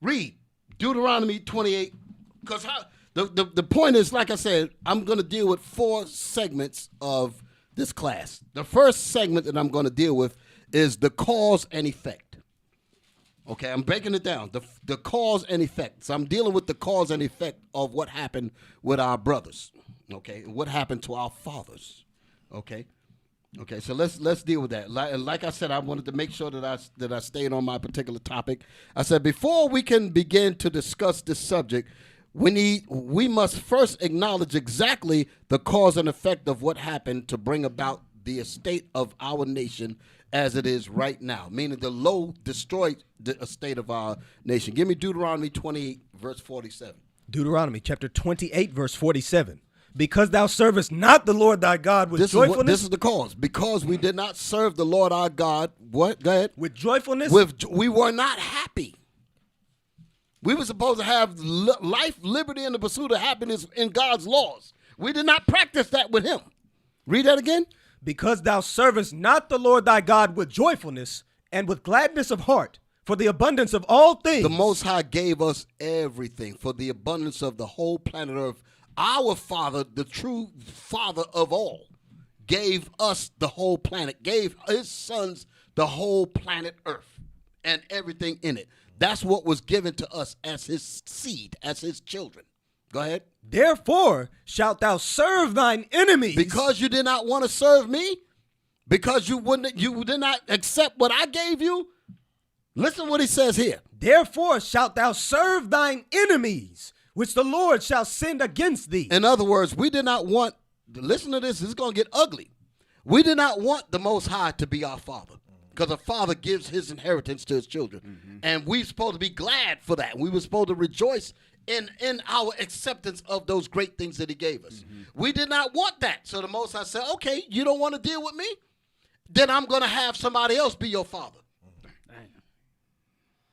Read Deuteronomy 28. Because the point is, like I said, I'm going to deal with 4 segments of this class. The first segment that I'm going to deal with is the cause and effect. Okay, I'm breaking it down. The cause and effect. So I'm dealing with the cause and effect of what happened with our brothers. Okay, what happened to our fathers. Okay, so let's deal with that. Like I said, I wanted to make sure that I stayed on my particular topic. I said before we can begin to discuss this subject, we must first acknowledge exactly the cause and effect of what happened to bring about the estate of our nation as it is right now, meaning the low, destroyed estate of our nation. Give me Deuteronomy 28, verse 47. Deuteronomy chapter 28, verse 47. Because thou servest not the Lord thy God with joyfulness. This is the cause. Because we did not serve the Lord our God. What? Go ahead. With joyfulness. We were not happy. We were supposed to have life, liberty, and the pursuit of happiness in God's laws. We did not practice that with him. Read that again. Because thou servest not the Lord thy God with joyfulness and with gladness of heart, for the abundance of all things. The Most High gave us everything for the abundance of the whole planet Earth. Our Father, the true Father of all, gave us the whole planet, gave his sons the whole planet Earth and everything in it. That's what was given to us as his seed, as his children. Go ahead. Therefore shalt thou serve thine enemies. Because you did not want to serve me, Because you did not accept what I gave you. Listen what he says here. Therefore shalt thou serve thine enemies, which the Lord shall send against thee. In other words, we did not want, listen to this is going to get ugly. We did not want the Most High to be our father, because a father gives his inheritance to his children. And we're supposed to be glad for that. We were supposed to rejoice in our acceptance of those great things that he gave us. We did not want that. So the Most High said, okay, you don't want to deal with me? Then I'm going to have somebody else be your father.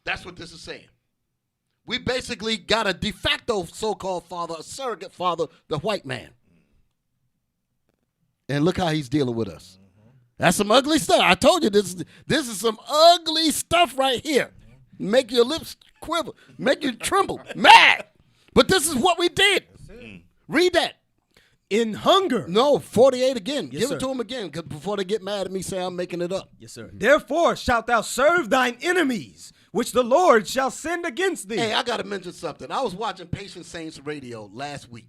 That's what this is saying. We basically got a de facto so-called father, a surrogate father, the white man. And look how he's dealing with us. That's some ugly stuff. I told you this is some ugly stuff right here. Make your lips quiver, make you tremble, mad. But this is what we did. Read that. In hunger. No, 48 again. Yes, Give sir. it to them again, because before they get mad at me, say I'm making it up. Yes, sir. Therefore shalt thou serve thine enemies, which the Lord shall send against thee. Hey, I got to mention something. I was watching Patient Saints Radio last week.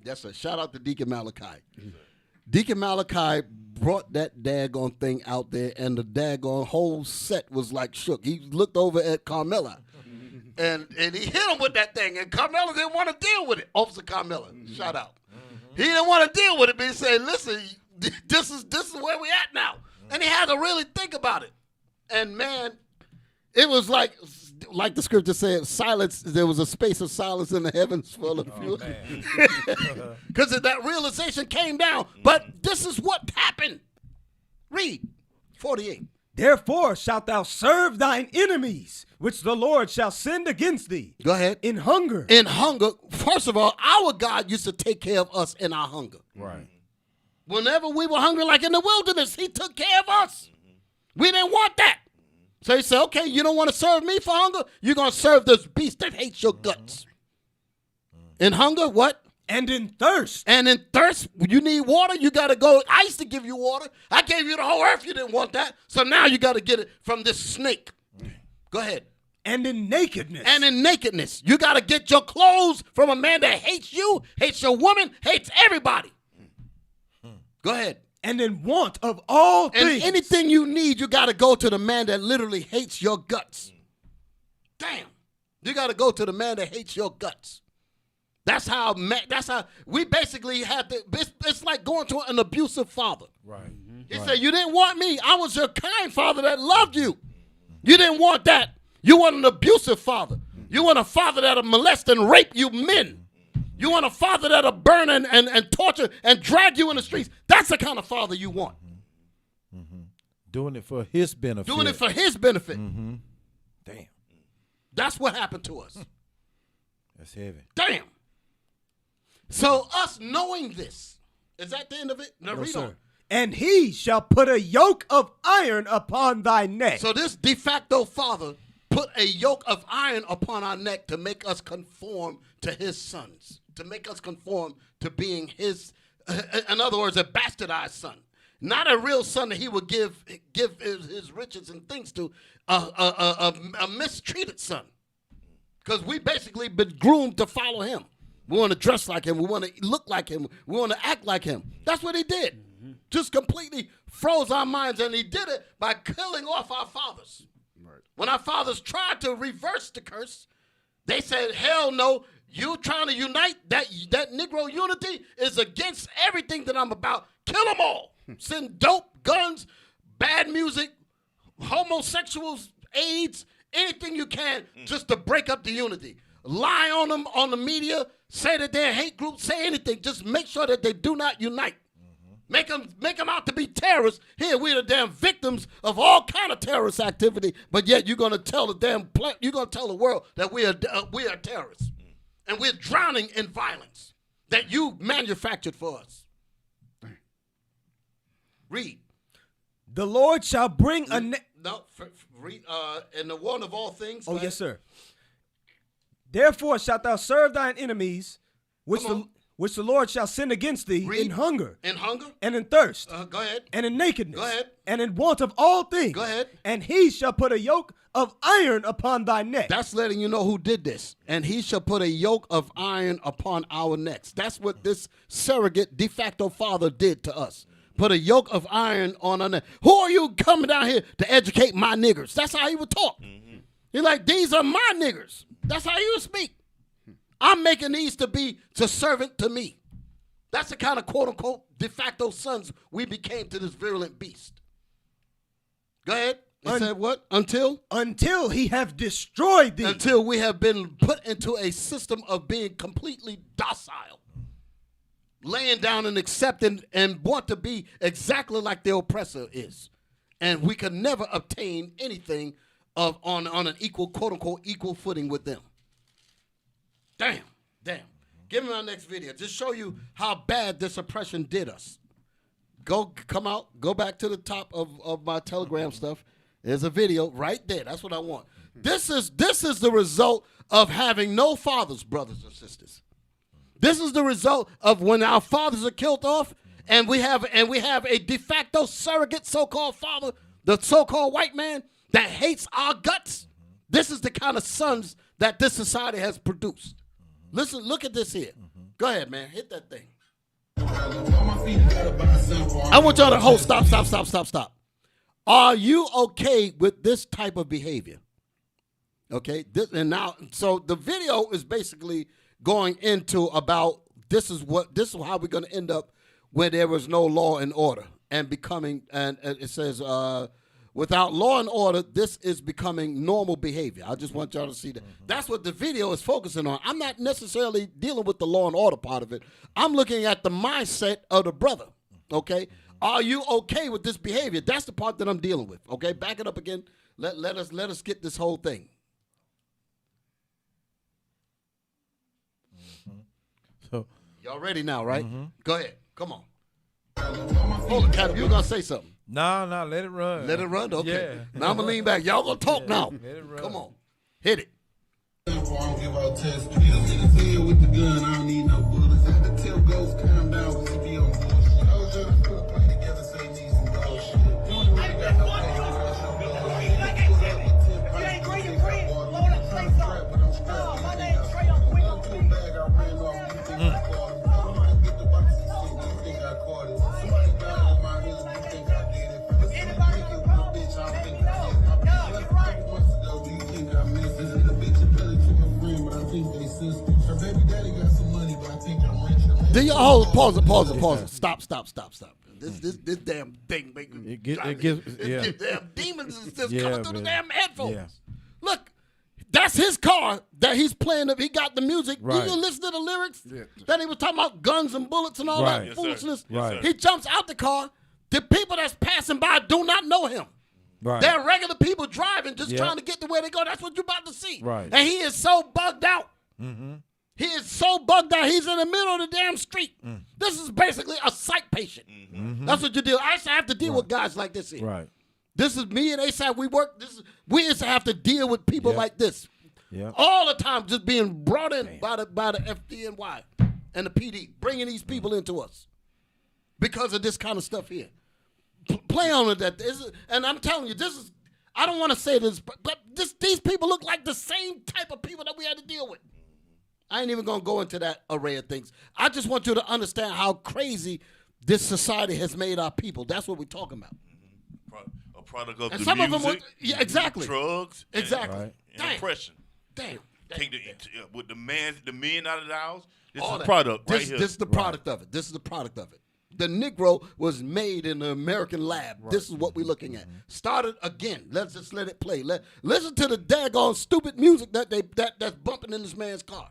That's a shout out to Deacon Malachi. Deacon Malachi brought that daggone thing out there, and the daggone whole set was like shook. He looked over at Carmela, and he hit him with that thing, and Carmela didn't want to deal with it. Officer Carmela, shout out. He didn't want to deal with it, but he said, listen, this is where we at now. And he had to really think about it. And, man, it was like the scripture said, silence. There was a space of silence in the heavens for a few. Because that realization came down. But this is what happened. Read 48. Therefore shalt thou serve thine enemies, which the Lord shall send against thee. Go ahead. In hunger. In hunger. First of all, our God used to take care of us in our hunger. Right. Whenever we were hungry, like in the wilderness, he took care of us. We didn't want that. So he said, okay, you don't want to serve me for hunger? You're going to serve this beast that hates your guts. In hunger, what? And in thirst. And in thirst, you need water, you got to go. I used to give you water. I gave you the whole earth. You didn't want that. So now you got to get it from this snake. Go ahead. And in nakedness. And in nakedness. You got to get your clothes from a man that hates you, hates your woman, hates everybody. Go ahead. And in want of all and things. Anything you need, you got to go to the man that literally hates your guts. Damn. You got to go to the man that hates your guts. That's how we basically had to, it's like going to an abusive father. Right. He said, you didn't want me. I was your kind father that loved you. You didn't want that. You want an abusive father. You want a father that'll molest and rape you men. You want a father that'll burn and torture and drag you in the streets. That's the kind of father you want. Doing it for his benefit. Doing it for his benefit. Damn. That's what happened to us. That's heavy. Damn. So us knowing this, is that the end of it? Now read on. And he shall put a yoke of iron upon thy neck. So this de facto father put a yoke of iron upon our neck to make us conform to his sons, to make us conform to being his, in other words, a bastardized son. Not a real son that he would give his riches and things to, a mistreated son. Because we basically been groomed to follow him. We want to dress like him. We want to look like him. We want to act like him. That's what he did. Just completely froze our minds, and he did it by killing off our fathers. Right. When our fathers tried to reverse the curse, they said, hell no, you trying to unite, that Negro unity is against everything that I'm about. Kill them all. Send dope, guns, bad music, homosexuals, AIDS, anything you can just to break up the unity. Lie on them on the media, say that they're a hate group, say anything. Just make sure that they do not unite. Make them out to be terrorists. Here, we're the damn victims of all kind of terrorist activity, but yet you're going to tell the world that we are terrorists. And we're drowning in violence that you manufactured for us. Read. The Lord shall bring read, and the one of all things. Oh, yes, sir. Therefore shalt thou serve thine enemies, which the Lord shall send against thee. Read. In hunger. In hunger? And in thirst. Go ahead. And in nakedness. Go ahead. And in want of all things. Go ahead. And he shall put a yoke of iron upon thy neck. That's letting you know who did this. And he shall put a yoke of iron upon our necks. That's what this surrogate de facto father did to us. Put a yoke of iron on her neck. Who are you coming down here to educate my niggers? That's how he would talk. He's like, these are my niggers. That's how he would speak. I'm making these to be to servant to me. That's the kind of quote unquote de facto sons we became to this virulent beast. Go ahead. It said what? Until he have destroyed thee. Until we have been put into a system of being completely docile. Laying down and accepting and want to be exactly like the oppressor is. And we can never obtain anything on an equal, quote unquote, equal footing with them. Damn. Give me my next video. Just show you how bad this oppression did us. Go back to the top of my Telegram stuff. There's a video right there. That's what I want. This is the result of having no fathers, brothers and sisters. This is the result of when our fathers are killed off, and we have a de facto surrogate so-called father, the so-called white man that hates our guts. This is the kind of sons that this society has produced. Listen, look at this here. Go ahead, man. Hit that thing. I want y'all to hold. Stop. Are you okay with this type of behavior? Okay. So the video is basically going into about this is how we're going to end up where there was no law and order and becoming, and it says without law and order, this is becoming normal behavior. I just want y'all to see that. That's what the video is focusing on. I'm not necessarily dealing with the law and order part of it. I'm looking at the mindset of the brother. Okay. Are you okay with this behavior? That's the part that I'm dealing with. Okay. Back it up again. Let us get this whole thing. So y'all ready now, right? Go ahead. Come on. Hold it, Captain. You were going to say something. No, let it run. Let it run? Okay. Yeah. Now I'm going to lean back. Y'all going to talk now. Let it run. Come on. Hit it. I don't give out tests. With the gun, I don't need no bullets. I had to tell ghosts calm down because he be on bullshit. I was trying to put a plan together, say need some bullshit. You ain't really got no plan. Do you hold? Pause it. Stop. This damn thing making it gives damn demons is just Yeah, coming through the man. damn headphones. Yeah. Look, that's his car that he's playing. He got the music. Right. You listen to the lyrics? Then he was talking about guns and bullets and all Right. that Yes, foolishness. Yes, sir. He jumps out the car. The people that's passing by do not know him. Right. They're regular people driving, just Yep. trying to get to where they go. That's what you're about to see. Right. And he is so bugged out. He is so bugged out. He's in the middle of the damn street. This is basically a psych patient. That's what you do. I used to have to deal with guys like this here. Right. This is me and ASAP. We used to have to deal with people like this. Yeah. All the time, just being brought in by the FDNY and the PD, bringing these people into us because of this kind of stuff here. Play on it. And I'm telling you, this is. I don't want to say this, but these people look like the same type of people that we had to deal with. I ain't even going to go into that array of things. I just want you to understand how crazy this society has made our people. That's what we're talking about. A product of And the some music, of them were, exactly. drugs, Exactly. and oppression. Damn. With the men out of the house, this All is that. a product right here. This is the product of it. This is the product of it. The Negro was made in the American lab. Right. This is what we're looking at. Started again. Let's just let it play. Listen to the daggone stupid music that's bumping in this man's car.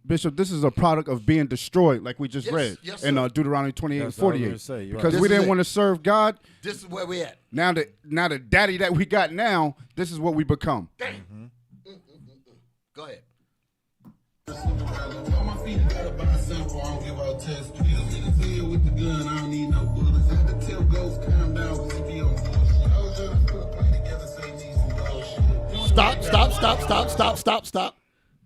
Bishop, this is a product of being destroyed, like we just read in Deuteronomy 28:48. Because we didn't want to serve God. This is where we at. Now the daddy that we got now, this is what we become. Go ahead. On my feet, gotta buy simple. I don't give out tests. With the gun, I don't need no bullets. I had to tell ghosts calm down because he be on bullshit. I was trying to put a plan together, say need some bullshit. Stop.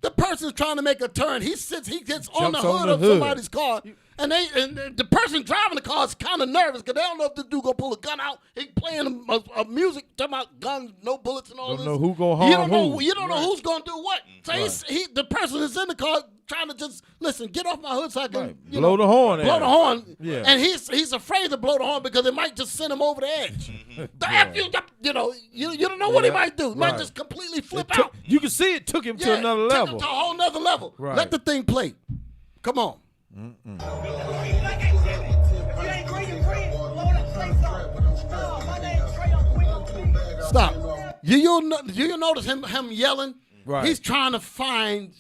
The person's trying to make a turn. He gets on the Jumps hood of somebody's car And the person driving the car is kind of nervous because they don't know if this dude gonna pull a gun out. He playing a music talking about guns, no bullets, and all Don't this. know who gonna harm You don't know. who. You don't know who's gonna do what. So the person is in the car trying to just listen. Get off my hood so I can Blow the horn. blow at the him. horn. Yeah. And he's afraid to blow the horn because it might just send him over the edge. The F you know you don't know what he might do. He might just completely flip out. You can see it took him to another took him level. to a whole nother level. Right. Let the thing play. Come on. Stop. You notice him yelling? Right. He's trying to find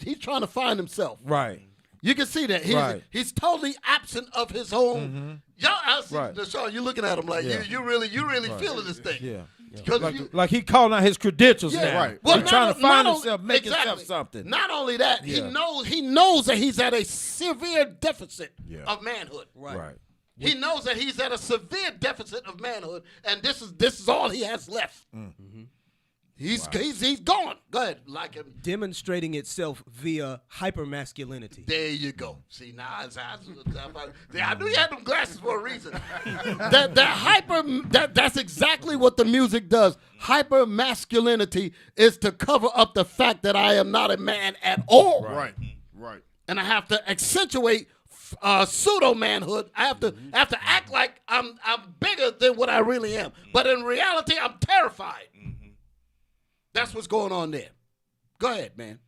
himself. Right. You can see that he's totally absent of his own. Y'all, I see, Nahshon, you looking at him like you really feeling this thing. Yeah. Because Like he calling out his credentials now. right. Well, He's trying to find himself, make exactly. himself something. Not only that, he Yeah. knows that he's at a severe deficit of manhood. Right. He knows that he's at a severe deficit of manhood, and this is all he has left. He's gone. Go ahead, like him. Demonstrating itself via hypermasculinity. There you go. See, now I knew you had them glasses for a reason. That's exactly what the music does. Hyper masculinity is to cover up the fact that I am not a man at all. Right. And I have to accentuate pseudo manhood. I have to act like I'm bigger than what I really am. But in reality, I'm terrified. That's what's going on there. Go ahead, man.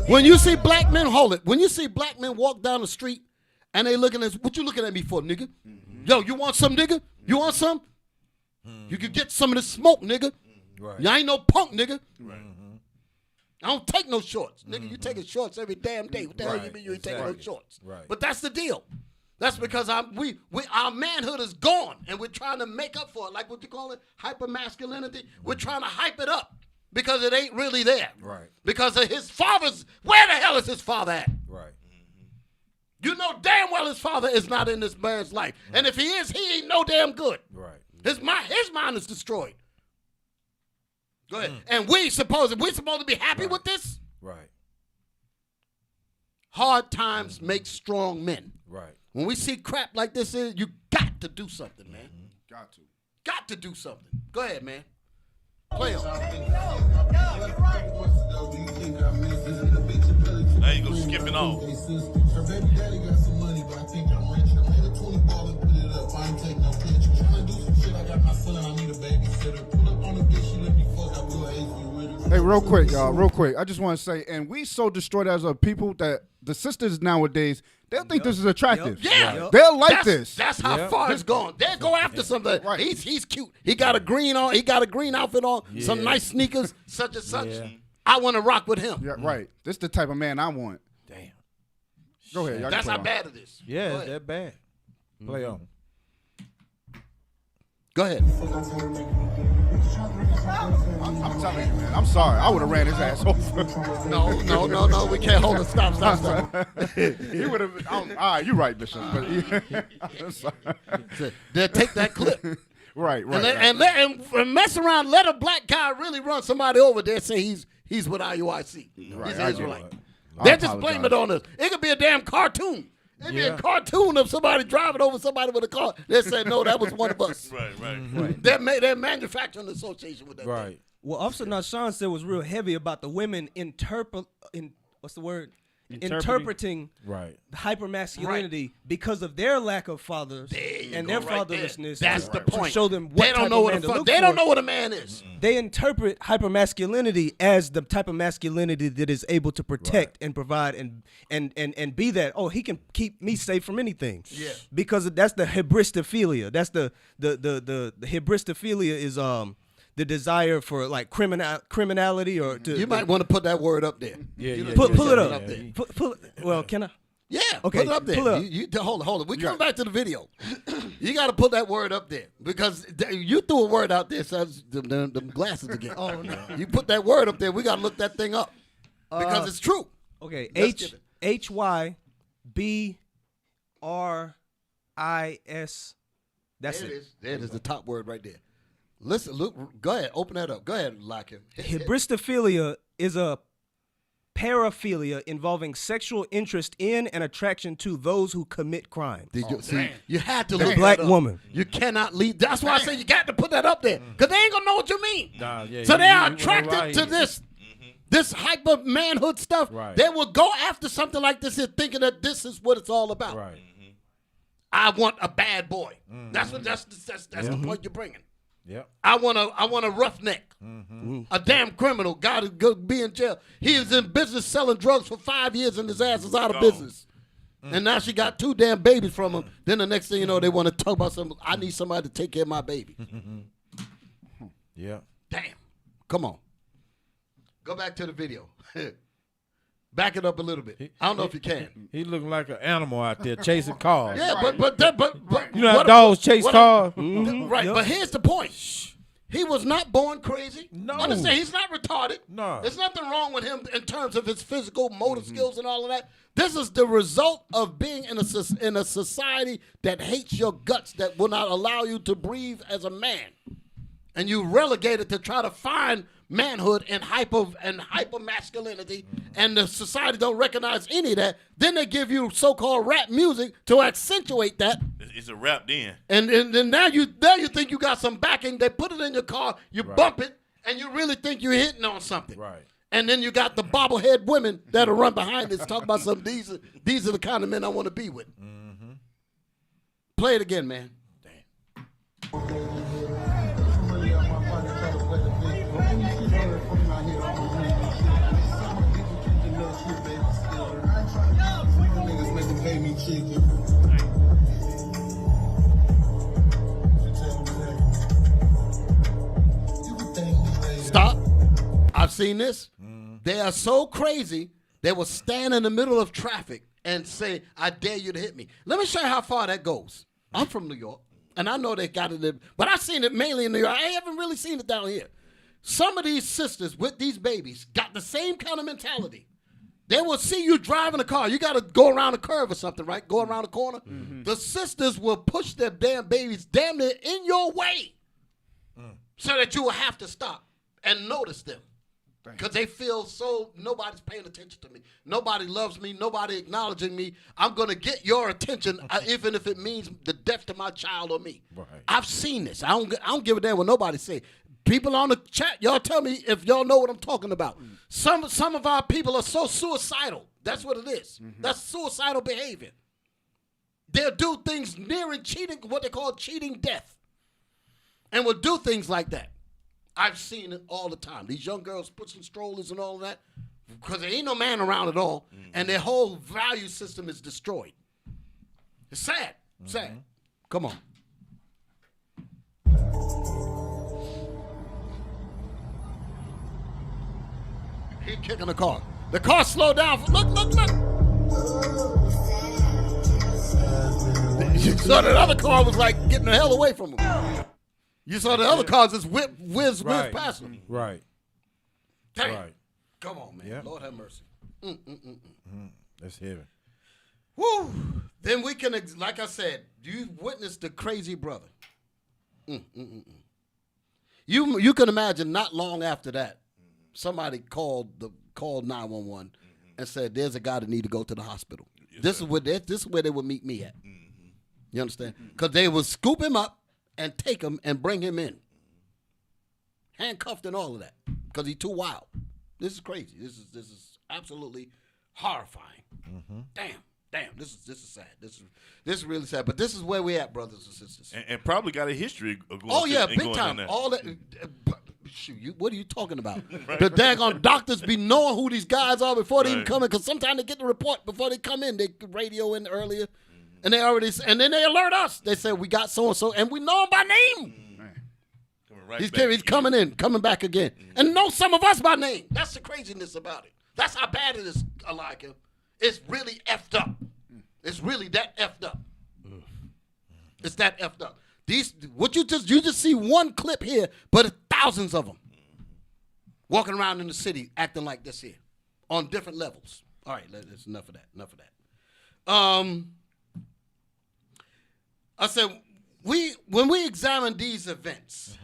When you see black men, hold it. When you see black men walk down the street and they looking at, what you looking at me for, nigga? Yo, you want some, nigga? You want some? You can get some of this smoke, nigga. Right. You ain't no punk, nigga. I don't take no shorts. Nigga, you taking shorts every damn day. What the hell you mean you ain't taking no shorts? Right. But that's the deal. That's because our manhood is gone, and we're trying to make up for it. Like what you call it, hypermasculinity. We're trying to hype it up because it ain't really there. Right. Because of his father's. Where the hell is his father at? Right. You know damn well his father is not in this man's life, and if he is, he ain't no damn good. Right. His mind is destroyed. Go ahead. And we supposed to be happy with this? Right. Hard times make strong men. Right. When we see crap like this, you got to do something, man. Got to do something. Go ahead, man. Play on. Now you go skipping off. Her baby daddy got some money, but I think I'm rich. I made a 20 ball and put it up. I ain't take no picture. Tryna do some shit. I got my son. I need a babysitter. Pull up on the bitch. She let me fuck. I blew her AC with her. Hey, real quick, y'all. Real quick. I just want to say, and we so destroyed as a people that the sisters nowadays, they'll think this is attractive. Yeah. They'll like this. That's how far it's gone. They'll go after something. Right. He's cute. He got a green on. He got a green outfit on. Some nice sneakers, such and such. I want to rock with him. Yeah, right. This the type of man I want. Damn. Go ahead. Y'all That's can how play on. bad it is. Yeah, Go it's ahead. that bad. Play on. Go ahead. I'm telling you, man. I'm sorry. I would have ran his ass over. No. We can't hold it. Stop. He would have. All right, you're right, Bishop. But I'm sorry. They'll take that clip. Right. And mess around. Let a black guy really run somebody over there. Say he's with IUIC. Right, He's I an get Israelite. it. They just blame it on us. It could be a damn cartoon. It'd be a cartoon of somebody driving over somebody with a car. They said, no, that was one of us. Right. They're manufacturing association with that. Right. thing. Well, Officer Nahshon said was real heavy about the women interpreting Right. hypermasculinity because of their lack of fathers and their Right there. fatherlessness. That's the to point. show them what They don't type know of what man to look they for. don't know what a man is. They interpret hypermasculinity as the type of masculinity that is able to protect and provide and be that. Oh, he can keep me safe from anything. Yeah. Because that's the Hybristophilia. That's the Hybristophilia is the desire for like criminality or to. You might want to put that word up there. Pull it up. there. Well, can I? Yeah, Okay, put it up there. pull it up. You hold it. We come back to the video. You got to put that word up there because you threw a word out there, so them glasses again. Oh no! You put that word up there. We got to look that thing up because it's true. Okay, Let's get it. HYBRIS. That's There it. it is. There it is. The top word right there. Listen, look, go ahead, open that up. Go ahead, Lakia. Hybristophilia is a paraphilia involving sexual interest in and attraction to those who commit crime. Did you see? You had to The look black that up. woman. You cannot leave. That's why I say you got to put that up there because they ain't gonna know what you mean. Nah, yeah, So you- they are you attracted right. to this hyper manhood stuff. Right. They will go after something like this here, thinking that this is what it's all about. Right. I want a bad boy. That's the point you're bringing. Yep. I want a roughneck, a damn criminal, got to go be in jail. He was in business selling drugs for 5 years and his ass is out of business. And now she got 2 damn babies from him. Then the next thing you know, they want to talk about something. I need somebody to take care of my baby. Yeah. Damn. Come on. Go back to the video. Back it up a little bit. I don't know if you can. He looking like an animal out there chasing cars. Yeah, but You know how dogs chase cars? Right, but here's the point. He was not born crazy. No. Understand, he's not retarded. No. There's nothing wrong with him in terms of his physical motor skills and all of that. This is the result of being in a society that hates your guts, that will not allow you to breathe as a man. And you relegated to try to find manhood and hyper masculinity, and the society don't recognize any of that. Then they give you so-called rap music to accentuate that. It's a rap then. And then now you think you got some backing. They put it in your car, you bump it, and you really think you're hitting on something. Right. And then you got the bobblehead women that'll run behind this, talk about some. These are the kind of men I want to be with. Play it again, man. Niggas make them pay me chicken. Stop. I've seen this. They are so crazy, they will stand in the middle of traffic and say, I dare you to hit me. Let me show you how far that goes. I'm from New York, and I know they got it, but I've seen it mainly in New York. I haven't really seen it down here. Some of these sisters with these babies got the same kind of mentality. They will see you driving a car. You got to go around a curve or something, right? Go around a corner. The sisters will push their damn babies damn near in your way so that you will have to stop and notice them. Because they feel so nobody's paying attention to me. Nobody loves me. Nobody acknowledging me. I'm going to get your attention even if it means the death to my child or me. Right. I've seen this. I don't give a damn what nobody say. People on the chat, y'all tell me if y'all know what I'm talking about. Some of our people are so suicidal. That's what it is. That's suicidal behavior. They'll do things nearing cheating, what they call cheating death. And will do things like that. I've seen it all the time. These young girls pushing strollers and all of that because there ain't no man around at all, and their whole value system is destroyed. It's sad. Sad. Come on. He kicking the car. The car slowed down. Look. You saw that other car was like getting the hell away from him. You saw the other cars just whiz past him. Right. Damn. Right. Come on, man. Yep. Lord have mercy. That's heavy. Woo. Then we can, like I said, you witnessed the crazy brother. You can imagine not long after that, somebody called 911 and said, "There's a guy that need to go to the hospital." This is where they would meet me at. You understand? Because they would scoop him up and take him and bring him in, handcuffed and all of that, because he's too wild. This is crazy. This is absolutely horrifying. Damn. This is sad. This is really sad. But this is where we at, brothers and sisters. And probably got a history of going. Oh yeah, and big going time. down there. All that. Shoot, what are you talking about? The daggone doctors be knowing who these guys are before they even come in, because sometimes they get the report before they come in. They radio in earlier, and then they alert us. They say we got so and so, and we know him by name. He's coming back again, and know some of us by name. That's the craziness about it. That's how bad it is, Alika. It's really effed up. It's really that effed up. It's that effed up. You just see one clip here, but thousands of them walking around in the city acting like this here on different levels. All right, that's enough of that. I said when we examine these events,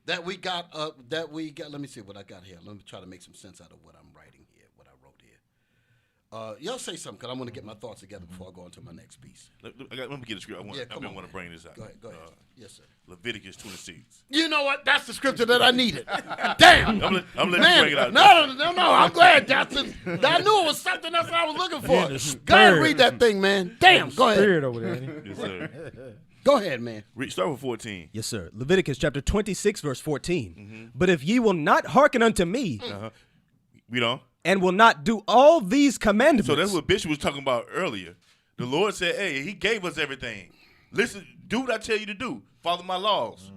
that we got. Let me see what I got here. Let me try to make some sense out of what I'm writing here, what I wrote here. Y'all say something, because I want to get my thoughts together before I go on to my next piece. Let me get the script. I want to bring this out. Go ahead. Yes, sir. Leviticus 26. You know what? That's the scripture that I needed. Damn. I'm letting you bring it out. No. I'm glad, Justin. I knew it was something else I was looking for. Go ahead and read that thing, man. Damn, go ahead. Spirit over there. Yes, sir. Go ahead, man. Start with 14. Yes, sir. Leviticus chapter 26, verse 14. But if ye will not hearken unto me, We don't. and will not do all these commandments. So that's what Bishop was talking about earlier. The Lord said, hey, he gave us everything. Listen, do what I tell you to do. Follow my laws.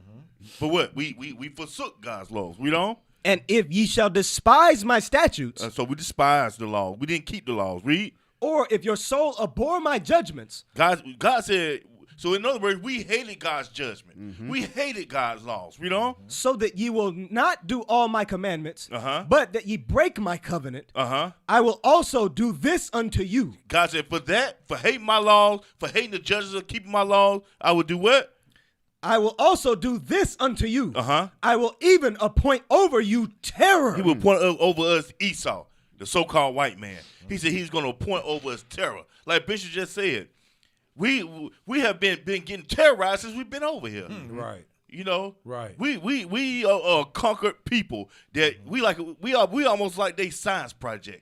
But what? We forsook God's laws. We don't? And if ye shall despise my statutes, So we despised the law. We didn't keep the laws. Read. or if your soul abhor my judgments, God said, so in other words, we hated God's judgment. We hated God's laws. We don't? so that ye will not do all my commandments, but that ye break my covenant, I will also do this unto you. God said, for hating my laws, for hating the judges of keeping my laws, I will do what? I will also do this unto you. Uh-huh. I will even appoint over you terror. He will appoint over us Esau, the so-called white man. He said he's going to appoint over us terror. Like Bishop just said, we have been getting terrorized since we've been over here. Right. You know, Right. We are conquered people that we almost like they science project.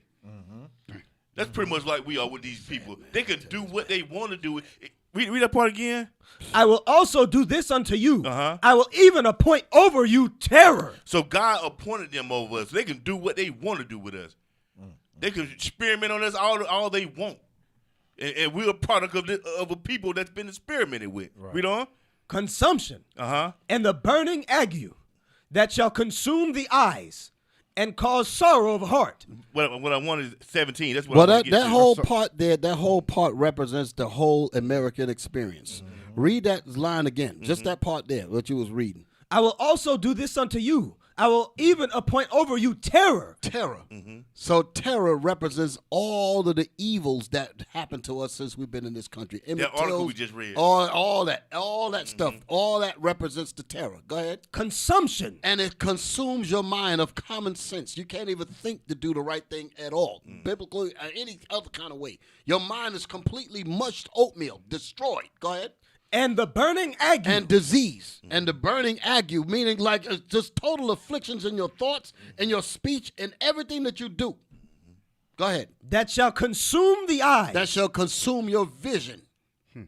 That's pretty much like we are with these people. They can do what they want to do. Read that part again. I will also do this unto you. Uh-huh. I will even appoint over you terror. So God appointed them over us. They can do what they want to do with us. They can experiment on us all they want. And we're a product of a people that's been experimented with. Right. Read on. Consumption and the burning ague that shall consume the eyes and cause sorrow of heart. What I want is 17. That's what I want to get that to. whole part there, that whole part represents the whole American experience. Read that line again. Just that part there, what you was reading. I will also do this unto you. I will even appoint over you terror. Terror. So terror represents all of the evils that happened to us since we've been in this country. That article we just read. All that stuff. All that represents the terror. Go ahead. Consumption. And it consumes your mind of common sense. You can't even think to do the right thing at all, biblically or any other kind of way. Your mind is completely mushed oatmeal, destroyed. Go ahead. And the burning ague. And disease. And the burning ague, meaning like just total afflictions in your thoughts and your speech and everything that you do. Go ahead. That shall consume the eyes. That shall consume your vision.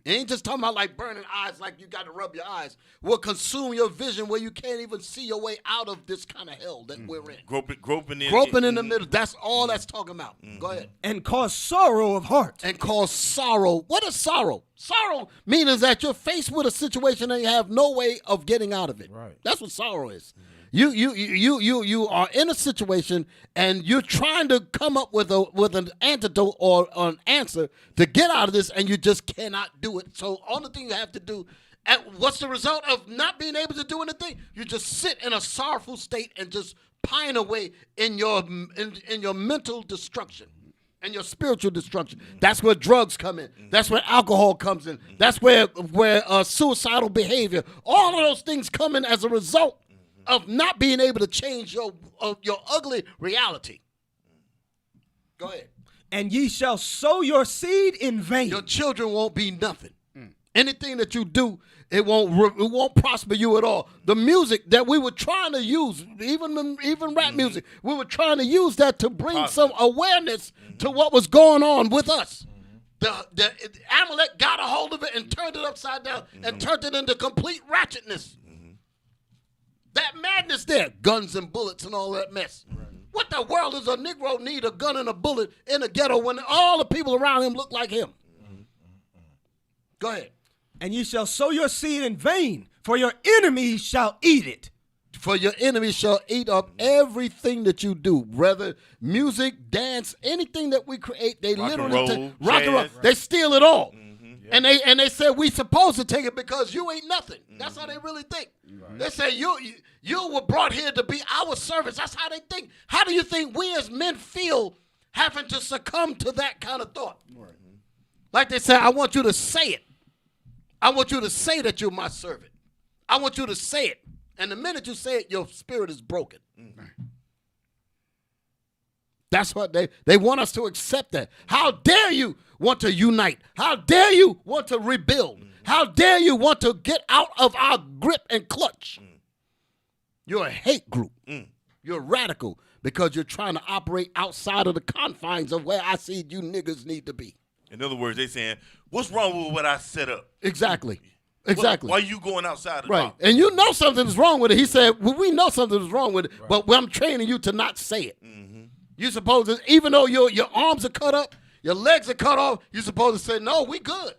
It ain't just talking about like burning eyes, like you got to rub your eyes. Will consume your vision where you can't even see your way out of this kind of hell that we're in. Groping in the middle. That's all that's talking about. Go ahead. And cause sorrow of heart. And cause sorrow. What is sorrow? Sorrow means that you're faced with a situation and you have no way of getting out of it. Right. That's what sorrow is. You are in a situation and you're trying to come up with an antidote or an answer to get out of this, and you just cannot do it. So only thing you have to do, what's the result of not being able to do anything? You just sit in a sorrowful state and just pine away in your mental destruction and your spiritual destruction. That's where drugs come in. That's where alcohol comes in. That's where suicidal behavior. All of those things come in as a result of not being able to change your ugly reality. Go ahead. And ye shall sow your seed in vain. Your children won't be nothing. Anything that you do, it won't prosper you at all. The music that we were trying to use, even rap music, we were trying to use that to bring some awareness to what was going on with us. The Amalek got a hold of it and turned it upside down and turned it into complete ratchetness. That madness there, guns and bullets and all that mess. Right. What the world does a Negro need a gun and a bullet in a ghetto when all the people around him look like him? Go ahead. And ye shall sow your seed in vain, for your enemies shall eat it. For your enemies shall eat up everything that you do, whether music, dance, anything that we create. They rock literally and roll. Right. They steal it all. And they said we supposed to take it because you ain't nothing. That's how they really think. Right. They say you were brought here to be our servants. That's how they think. How do you think we as men feel having to succumb to that kind of thought? Right. Like they say, I want you to say it. I want you to say that you're my servant. I want you to say it. And the minute you say it, your spirit is broken. That's what they want us to accept that. How dare you want to unite? How dare you want to rebuild? How dare you want to get out of our grip and clutch? You're a hate group. You're radical because you're trying to operate outside of the confines of where I see you niggas need to be. In other words, they saying, what's wrong with what I set up? Exactly. Exactly. Why are you going outside the Right. box? And you know something is wrong with it. He said, well, we know something is wrong with it, but I'm training you to not say it. You're supposed to, even though your arms are cut up, your legs are cut off, you're supposed to say, no, we good.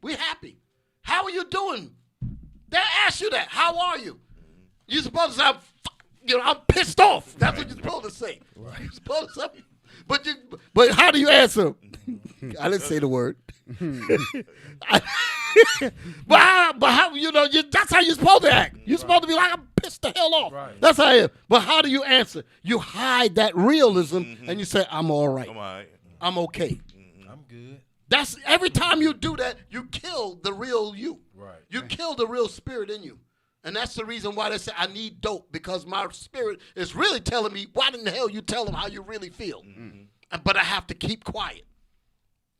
We happy. How are you doing? They ask you that. How are you? You're supposed to say, I'm pissed off. That's what you're supposed to say. Right. You're supposed to say, but how do you answer? I didn't say the word. but how that's how you're supposed to act. You're supposed to be like, I'm pissed the hell off. Right. That's how you. But how do you answer? You hide that realism and you say, I'm all right. I'm all right. I'm okay. I'm good. That's every time you do that, you kill the real you. Right. You kill the real spirit in you. And that's the reason why they say I need dope, because my spirit is really telling me, why in the hell you tell them how you really feel? But I have to keep quiet.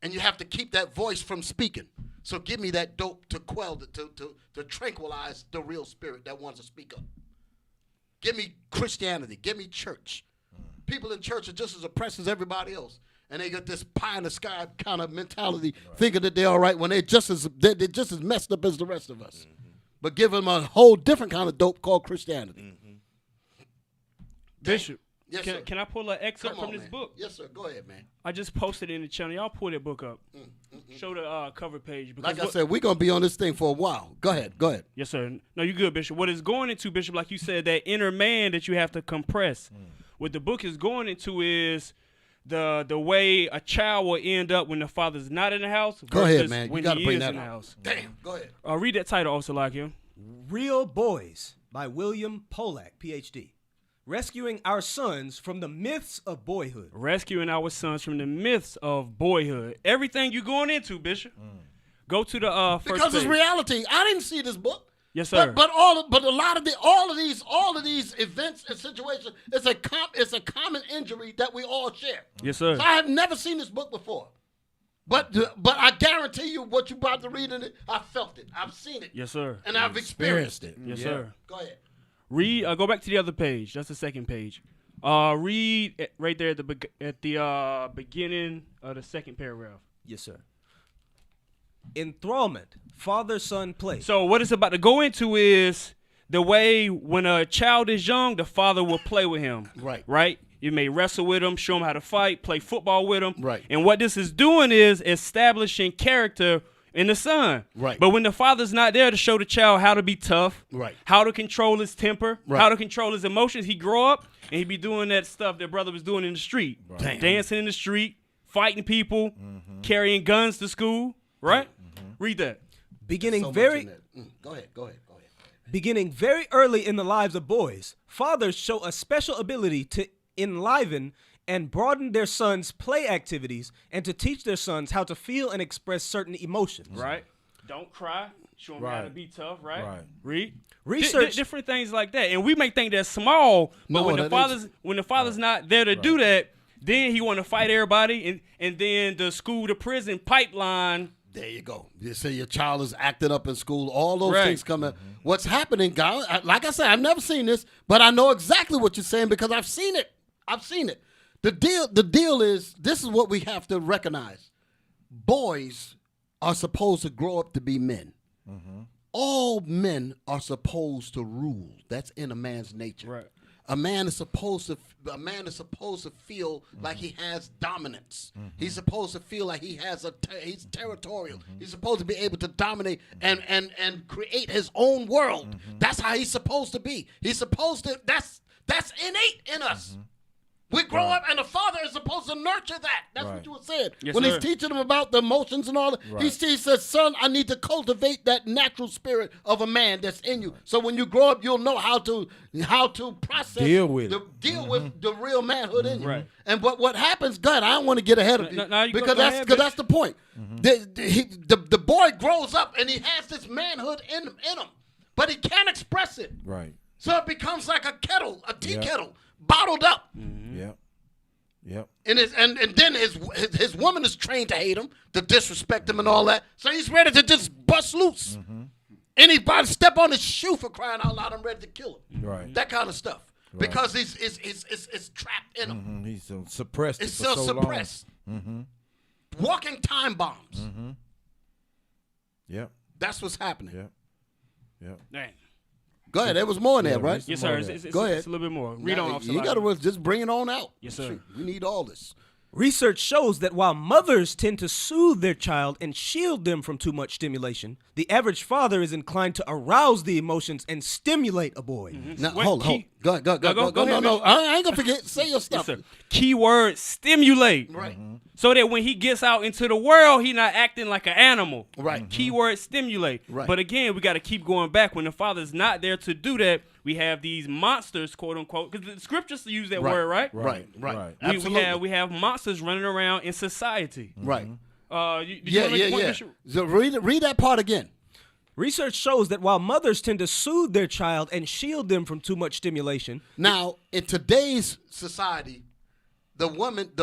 And you have to keep that voice from speaking. So give me that dope to quell, to tranquilize the real spirit that wants to speak up. Give me Christianity. Give me church. People in church are just as oppressed as everybody else. And they got this pie in the sky kind of mentality, thinking that they're all right when they're just as messed up as the rest of us. But give them a whole different kind of dope called Christianity. Bishop, Yes, sir. can I pull an excerpt Come on, from this man. book? Yes, sir. Go ahead, man. I just posted it in the channel. Y'all pull that book up. Show the cover page. Like I said, we're going to be on this thing for a while. Go ahead. Yes, sir. No, you good, Bishop. What it's going into, Bishop, like you said, that inner man that you have to compress. What the book is going into is the way a child will end up when the father's not in the house. Go ahead, versus man. You when got to he bring is that in the out. house. Damn. Go ahead. Read that title also, like him. Real Boys by William Polak, Ph.D. Rescuing our sons from the myths of boyhood. Rescuing our sons from the myths of boyhood. Everything you're going into, Bishop. Go to the first Because it's page. reality. I didn't see this book. Yes, sir. But all of these events and situations, it's a common injury that we all share. Yes, sir. So I have never seen this book before. But I guarantee you what you're about to read in it, I felt it. I've seen it. Yes, sir. And I've experienced it. Yes, sir. Go ahead. Read. Go back to the other page. That's the second page. Read right there at the beginning of the second paragraph. Yes, sir. Enthrallment, father-son play. So what it's about to go into is the way when a child is young, the father will play with him. Right. Right? You may wrestle with him, show him how to fight, play football with him. Right. And what this is doing is establishing character in the son. Right. But when the father's not there to show the child how to be tough, Right. how to control his temper, Right. how to control his emotions, he grow up and he be doing that stuff that brother was doing in the street. Damn. Dancing in the street, fighting people, carrying guns to school. Right? Read that. Beginning So much very in that. Go ahead. Beginning very early in the lives of boys, fathers show a special ability to enliven and broaden their sons' play activities and to teach their sons how to feel and express certain emotions. Right. Don't cry. Show them how to be tough. Right. Right. Read. Research- Different things like that, and we may think that's small, but No, when that the father's not there to do that, then he want to fight everybody, and then the school to prison pipeline. There you go. You say your child is acting up in school. All those Right. things come in. What's happening, guys? Like I said, I've never seen this, but I know exactly what you're saying because I've seen it. The deal is, this is what we have to recognize. Boys are supposed to grow up to be men. All men are supposed to rule. That's in a man's nature. Right. A man is supposed to feel like he has dominance. He's supposed to feel like he's territorial. He's supposed to be able to dominate and create his own world. That's how he's supposed to be. He's supposed to. That's innate in us. We grow up, and the father is supposed to nurture that. That's what you were saying. Yes, when sir. he's teaching him about the emotions and all that, he says, son, I need to cultivate that natural spirit of a man that's in you. So when you grow up, you'll know how to process, Deal with with the real manhood in you. Right. And what happens, God, I don't want to get ahead of you, No, you go because ahead, that's the point. The boy grows up, and he has this manhood in him, but he can't express it. Right. So it becomes like a kettle, a tea kettle, bottled up. Yep. Yep. And then his woman is trained to hate him, to disrespect him and all that. So he's ready to just bust loose. Anybody step on his shoe for crying out loud, I'm ready to kill him. Right. That kind of stuff. Right. Because it's trapped in him. He's so suppressed. It's so suppressed. Walking time bombs. Yep. That's what's happening. Yep. Dang. Go ahead. There was more in there, right? Yes, sir. It's Go ahead. It's a little bit more. Read on, Officer. You got to just bring it on out. Yes, sir. Shoot, we need all this. Research shows that while mothers tend to soothe their child and shield them from too much stimulation, the average father is inclined to arouse the emotions and stimulate a boy. Now, hold. Go ahead. No. I ain't going to forget. Say your stuff. Yes, sir. Keyword, stimulate. Right. So that when he gets out into the world, he not acting like an animal. Right. Keyword, stimulate. Right. But again, we got to keep going back. When the father's not there to do that, we have these monsters, quote unquote, because the scriptures use that word, right? Right. Absolutely. We have monsters running around in society. Right. Yeah. So read that part again. Research shows that while mothers tend to soothe their child and shield them from too much stimulation. Now, in today's society, the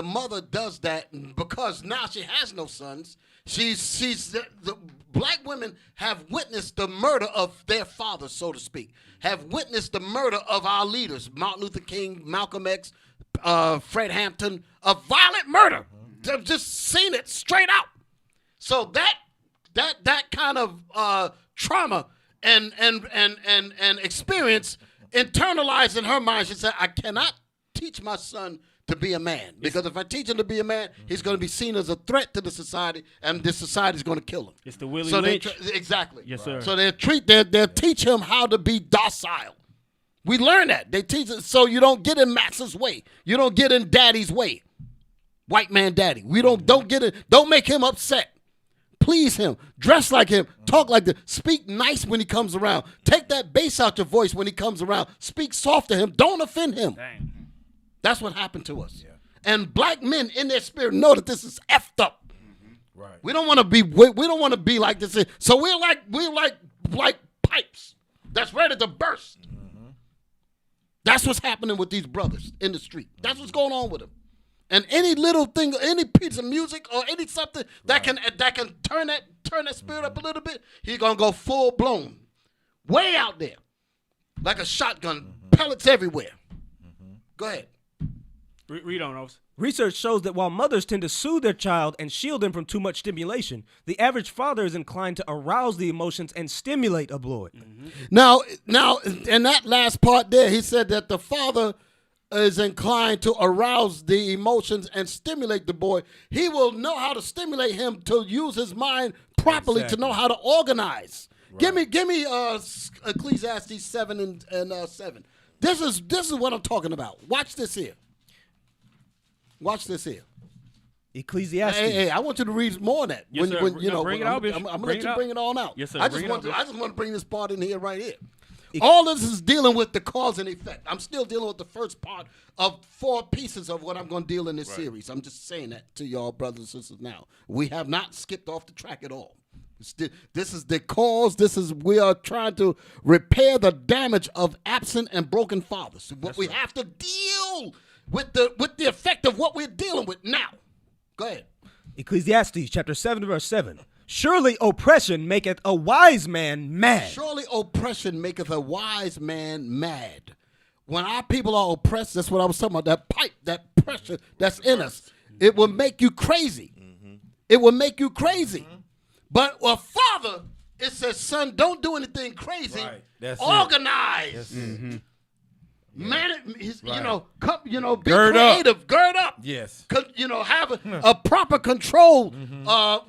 mother does that because now she has no sons. The black women have witnessed the murder of their fathers, so to speak, have witnessed the murder of our leaders, Martin Luther King, Malcolm X, Fred Hampton, a violent murder. They've just seen it straight out. So that kind of trauma and experience internalized in her mind. She said, I cannot teach my son to be a man, because if I teach him to be a man, he's going to be seen as a threat to the society, and this society is going to kill him. It's the Willie Lynch. Exactly. Yes, sir. So they'll teach him how to be docile. We learn that. They teach it so you don't get in Max's way. You don't get in daddy's way. White man daddy. We don't get it. Don't make him upset. Please him. Dress like him. Talk like this. Speak nice when he comes around. Take that bass out your voice when he comes around. Speak soft to him. Don't offend him. Dang. That's what happened to us. Yeah. And black men in their spirit know that this is effed up. Right. We don't want to be like this. So we're like pipes that's ready to burst. That's what's happening with these brothers in the street. That's what's going on with them. And any little thing, any piece of music or any something that can turn that spirit up a little bit, he's gonna go full blown, way out there, like a shotgun, pellets everywhere. Go ahead. Read on, Officer. Research shows that while mothers tend to soothe their child and shield them from too much stimulation, the average father is inclined to arouse the emotions and stimulate a boy. Now, in that last part there, he said that the father is inclined to arouse the emotions and stimulate the boy. He will know how to stimulate him to use his mind properly, to know how to organize. Right. Give me Ecclesiastes 7 and 7. This is what I'm talking about. Watch this here. Ecclesiastes. Hey, I want you to read more of that. Yes, sir. Bring it out, Bishop. I'm going to let you bring it on out. Yes, sir. I just want to bring this part in here right here. All this is dealing with the cause and effect. I'm still dealing with the first part of 4 pieces of what I'm going to deal in this series. I'm just saying that to y'all brothers and sisters now. We have not skipped off the track at all. This is the cause. We are trying to repair the damage of absent and broken fathers. We have to deal with the effect of what we're dealing with now. Go ahead. Ecclesiastes chapter 7 verse 7. Surely oppression maketh a wise man mad. Surely oppression maketh a wise man mad. When our people are oppressed, that's what I was talking about, that pipe, that pressure that's in us. It will make you crazy. It will make you crazy. But a father, it says, son, don't do anything crazy. Right. That's organize. Man, be Gird creative. Up. Gird up. Yes. Have a proper control.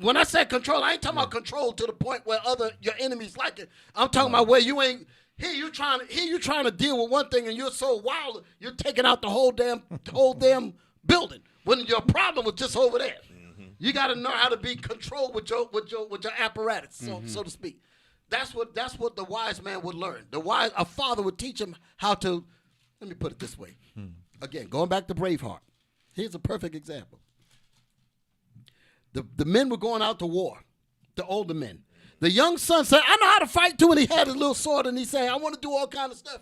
When I say control, I ain't talking about control to the point where your enemies like it. I'm talking about where you ain't. Here you trying to deal with one thing and you're so wild you're taking out the whole damn building when your problem was just over there. You got to know how to be controlled with your apparatus, so to speak. That's what the wise man would learn. A father would teach him how to. Let me put it this way. Again, going back to Braveheart. Here's a perfect example. The men were going out to war, the older men. The young son said, I know how to fight too, and he had his little sword, and he said, I want to do all kind of stuff.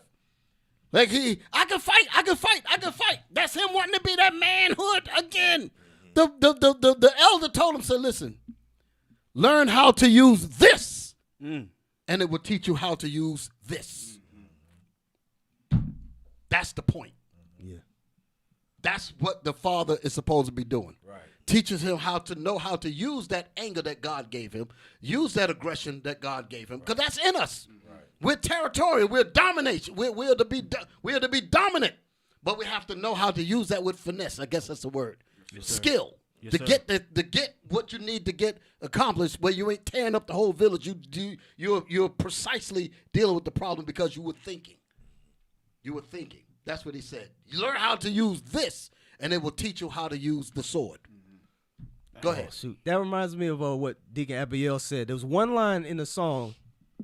Like I can fight. That's him wanting to be that manhood again. The elder told him, said, listen, learn how to use this, and it will teach you how to use this. That's the point. Yeah. That's what the father is supposed to be doing. Right. Teaches him how to know how to use that anger that God gave him, use that aggression that God gave him, because that's in us. Right. We're territorial. We're domination. We're to be dominant, but we have to know how to use that with finesse. I guess that's the word. Yes, skill. Yes, to sir. get what you need to get accomplished, where you ain't tearing up the whole village. You're precisely dealing with the problem because you were thinking. You were thinking. That's what he said. You learn how to use this, and it will teach you how to use the sword. Go ahead. Oh, shoot. That reminds me of what Deacon Abiel said. There was one line in the song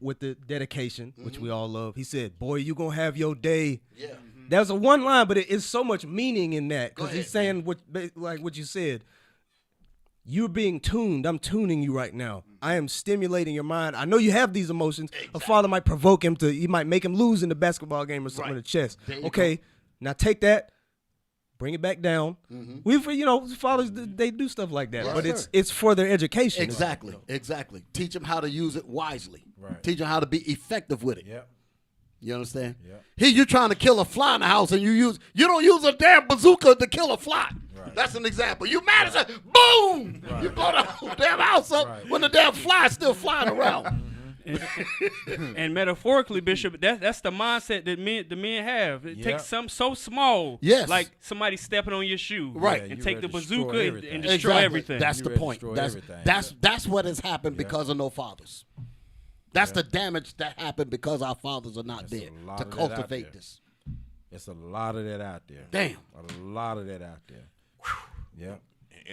with the dedication, which we all love. He said, boy, you going to have your day. Yeah. That was a one line, but it's so much meaning in that Go because he's ahead, saying like what you said. You're being tuned. I'm tuning you right now. I am stimulating your mind. I know you have these emotions. Exactly. A father might provoke him he might make him lose in the basketball game or something in the chess. Okay, now take that, bring it back down. Fathers, they do stuff like that, Yes, but sir. it's for their education. Exactly. Teach them how to use it wisely. Right. Teach them how to be effective with it. Yep. You understand? Yep. Here you're trying to kill a fly in the house, and you don't use a damn bazooka to kill a fly. Right. That's an example. You mad as a boom! Right. You blow the whole damn house up when the damn fly is still flying around. And metaphorically, Bishop, that's the mindset that the men have. It takes something so small, Yes. like somebody stepping on your shoe, Right. and you take the ready to destroy bazooka everything. and destroy everything. That's You the ready to point. destroy That's everything. that's what has happened because of no fathers. That's the damage that happened because our fathers are not There's there a lot to of that out cultivate there. this. It's a lot of that out there. Damn. A lot of that out there. Yep.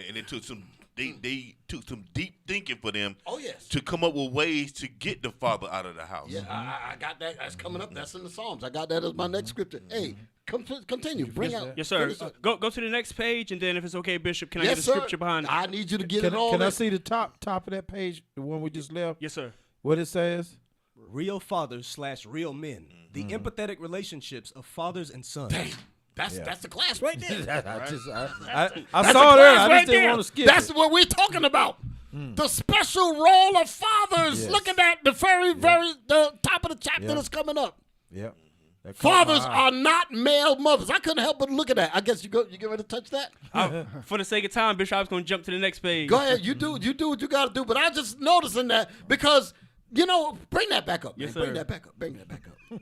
And it took some. They took some deep thinking for them. Oh, yes. To come up with ways to get the father out of the house. Yeah, I got that. That's coming up. That's in the Psalms. I got that as my next scripture. Hey, continue. Bring out. Yes, sir. finish it. Go to the next page, and then if it's okay, Bishop, can I Yes, get a sir. scripture behind it? I need you to get Can, it all. can I in. see the top of that page, the one we just left? Yes, sir. What it says? Real fathers / real men. The empathetic relationships of fathers and sons. Damn. That's the class right there. I That's saw the it earlier. class I right just didn't there. want to skip That's it. what we're talking about. The special role of fathers. Yes. Look at that. The the top of the chapter Yeah. that's coming up. Yep. That caught my Fathers eye. are not male mothers. I couldn't help but look at that. I guess you get ready to touch that. For the sake of time, Bishop, I was going to jump to the next page. Go ahead. You do what you got to do. But I just noticing that because bring that back up. Yes, man. sir. Bring that back up.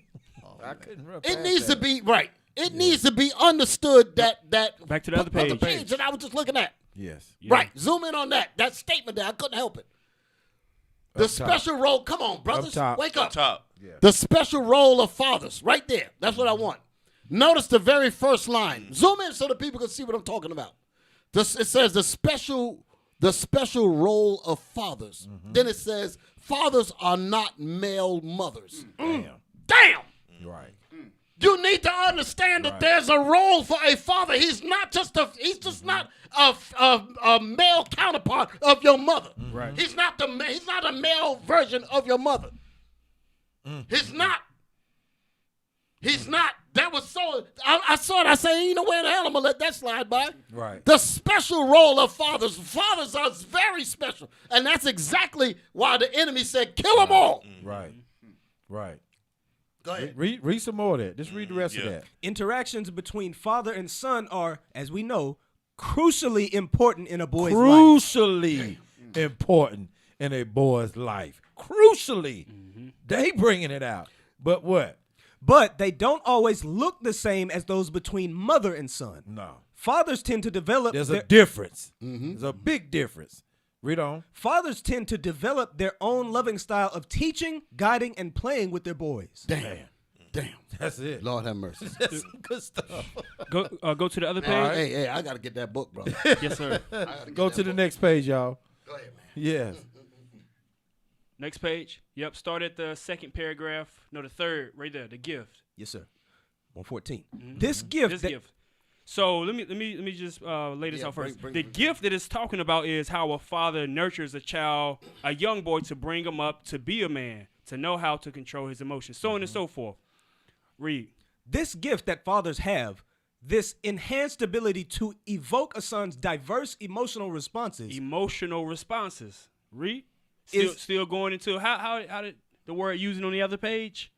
I couldn't run It past needs to that. be right. It needs to be understood that Back to the other page. that I was just looking at. Yes. Right. Zoom in on that statement there. I couldn't help it. The Up top. special role. Come on, brothers. top. Wake Up up. top. The special role of fathers. Right there. That's what I want. Notice the very first line. Zoom in so the people can see what I'm talking about. It says the special role of fathers. Then it says fathers are not male mothers. Damn. Right. You need to understand that there's a role for a father. He's just not a male counterpart of your mother. Right. He's not a male version of your mother. He's not. That was so. I saw it. I say, ain't no way in hell I'm gonna let that slide by. Right. The special role of fathers. Fathers are very special, and that's exactly why the enemy said, "Kill them all." Right. Right. Go ahead. Read some more of that. Just read the rest of that. Interactions between father and son are, as we know, crucially important in a boy's life. Crucially important in a boy's life. Crucially. They bringing it out. But what? But they don't always look the same as those between mother and son. No. Fathers tend to develop There's a difference. There's a big difference. Read on. Fathers tend to develop their own loving style of teaching, guiding, and playing with their boys. Damn. That's it. Lord have mercy. That's some good stuff. Go to the other page. Hey, I gotta get that book, brother. Yes, sir. Go to the next page, y'all. Go ahead, man. Yes. Next page. Yep. Start at the second paragraph. No, the third. Right there. The gift. Yes, sir. 114. This gift. This gift. So let me just lay this out first. bring The it. gift that is talking about is how a father nurtures a child, a young boy, to bring him up to be a man, to know how to control his emotions, so on and so forth. Read. This gift that fathers have, this enhanced ability to evoke a son's diverse emotional responses. Emotional responses. Read. Is- Still going into how did the word using on the other page?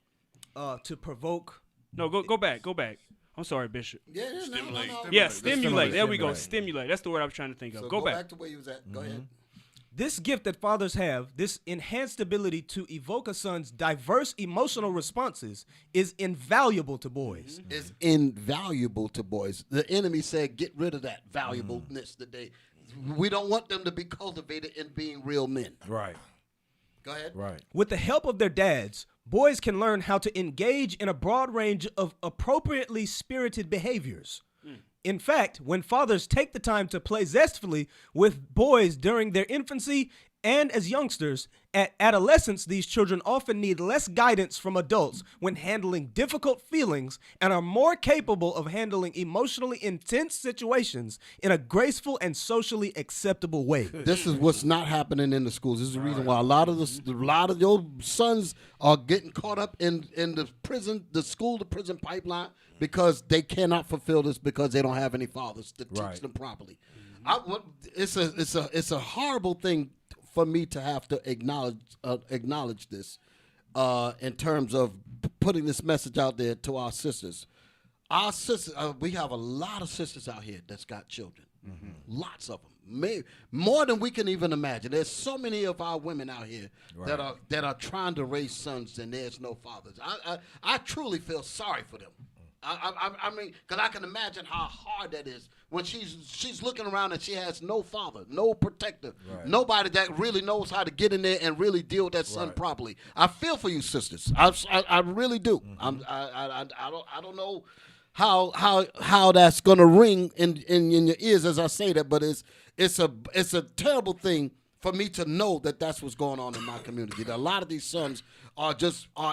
To provoke. No, go back. I'm sorry, Bishop. Yeah, Stimulate. Yeah, stimulate. There we go. Stimulate. Stimulate. That's the word I was trying to think of. So go back. to where you was at. Go ahead. This gift that fathers have, this enhanced ability to evoke a son's diverse emotional responses, is invaluable to boys. Is invaluable to boys. The enemy said, get rid of that valuableness today. We don't want them to be cultivated in being real men. Right. Go ahead. Right. With the help of their dads, boys can learn how to engage in a broad range of appropriately spirited behaviors. In fact, when fathers take the time to play zestfully with boys during their infancy and as youngsters, at adolescence, these children often need less guidance from adults when handling difficult feelings and are more capable of handling emotionally intense situations in a graceful and socially acceptable way. This is what's not happening in the schools. This is the reason why a lot of your sons are getting caught up in the prison, the school to prison pipeline, because they cannot fulfill this because they don't have any fathers to teach them properly. It's a horrible thing for me to have to acknowledge this in terms of putting this message out there to our sisters. Our sisters, we have a lot of sisters out here that's got children, lots of them. More than we can even imagine. There's so many of our women out here that are trying to raise sons and there's no fathers. I truly feel sorry for them. I mean, because I can imagine how hard that is when she's looking around and she has no father, no protector, nobody that really knows how to get in there and really deal with that son properly. I feel for you, sisters. I really do. I don't know how that's gonna ring in your ears as I say that, but it's a terrible thing for me to know that that's what's going on in my community. That a lot of these sons are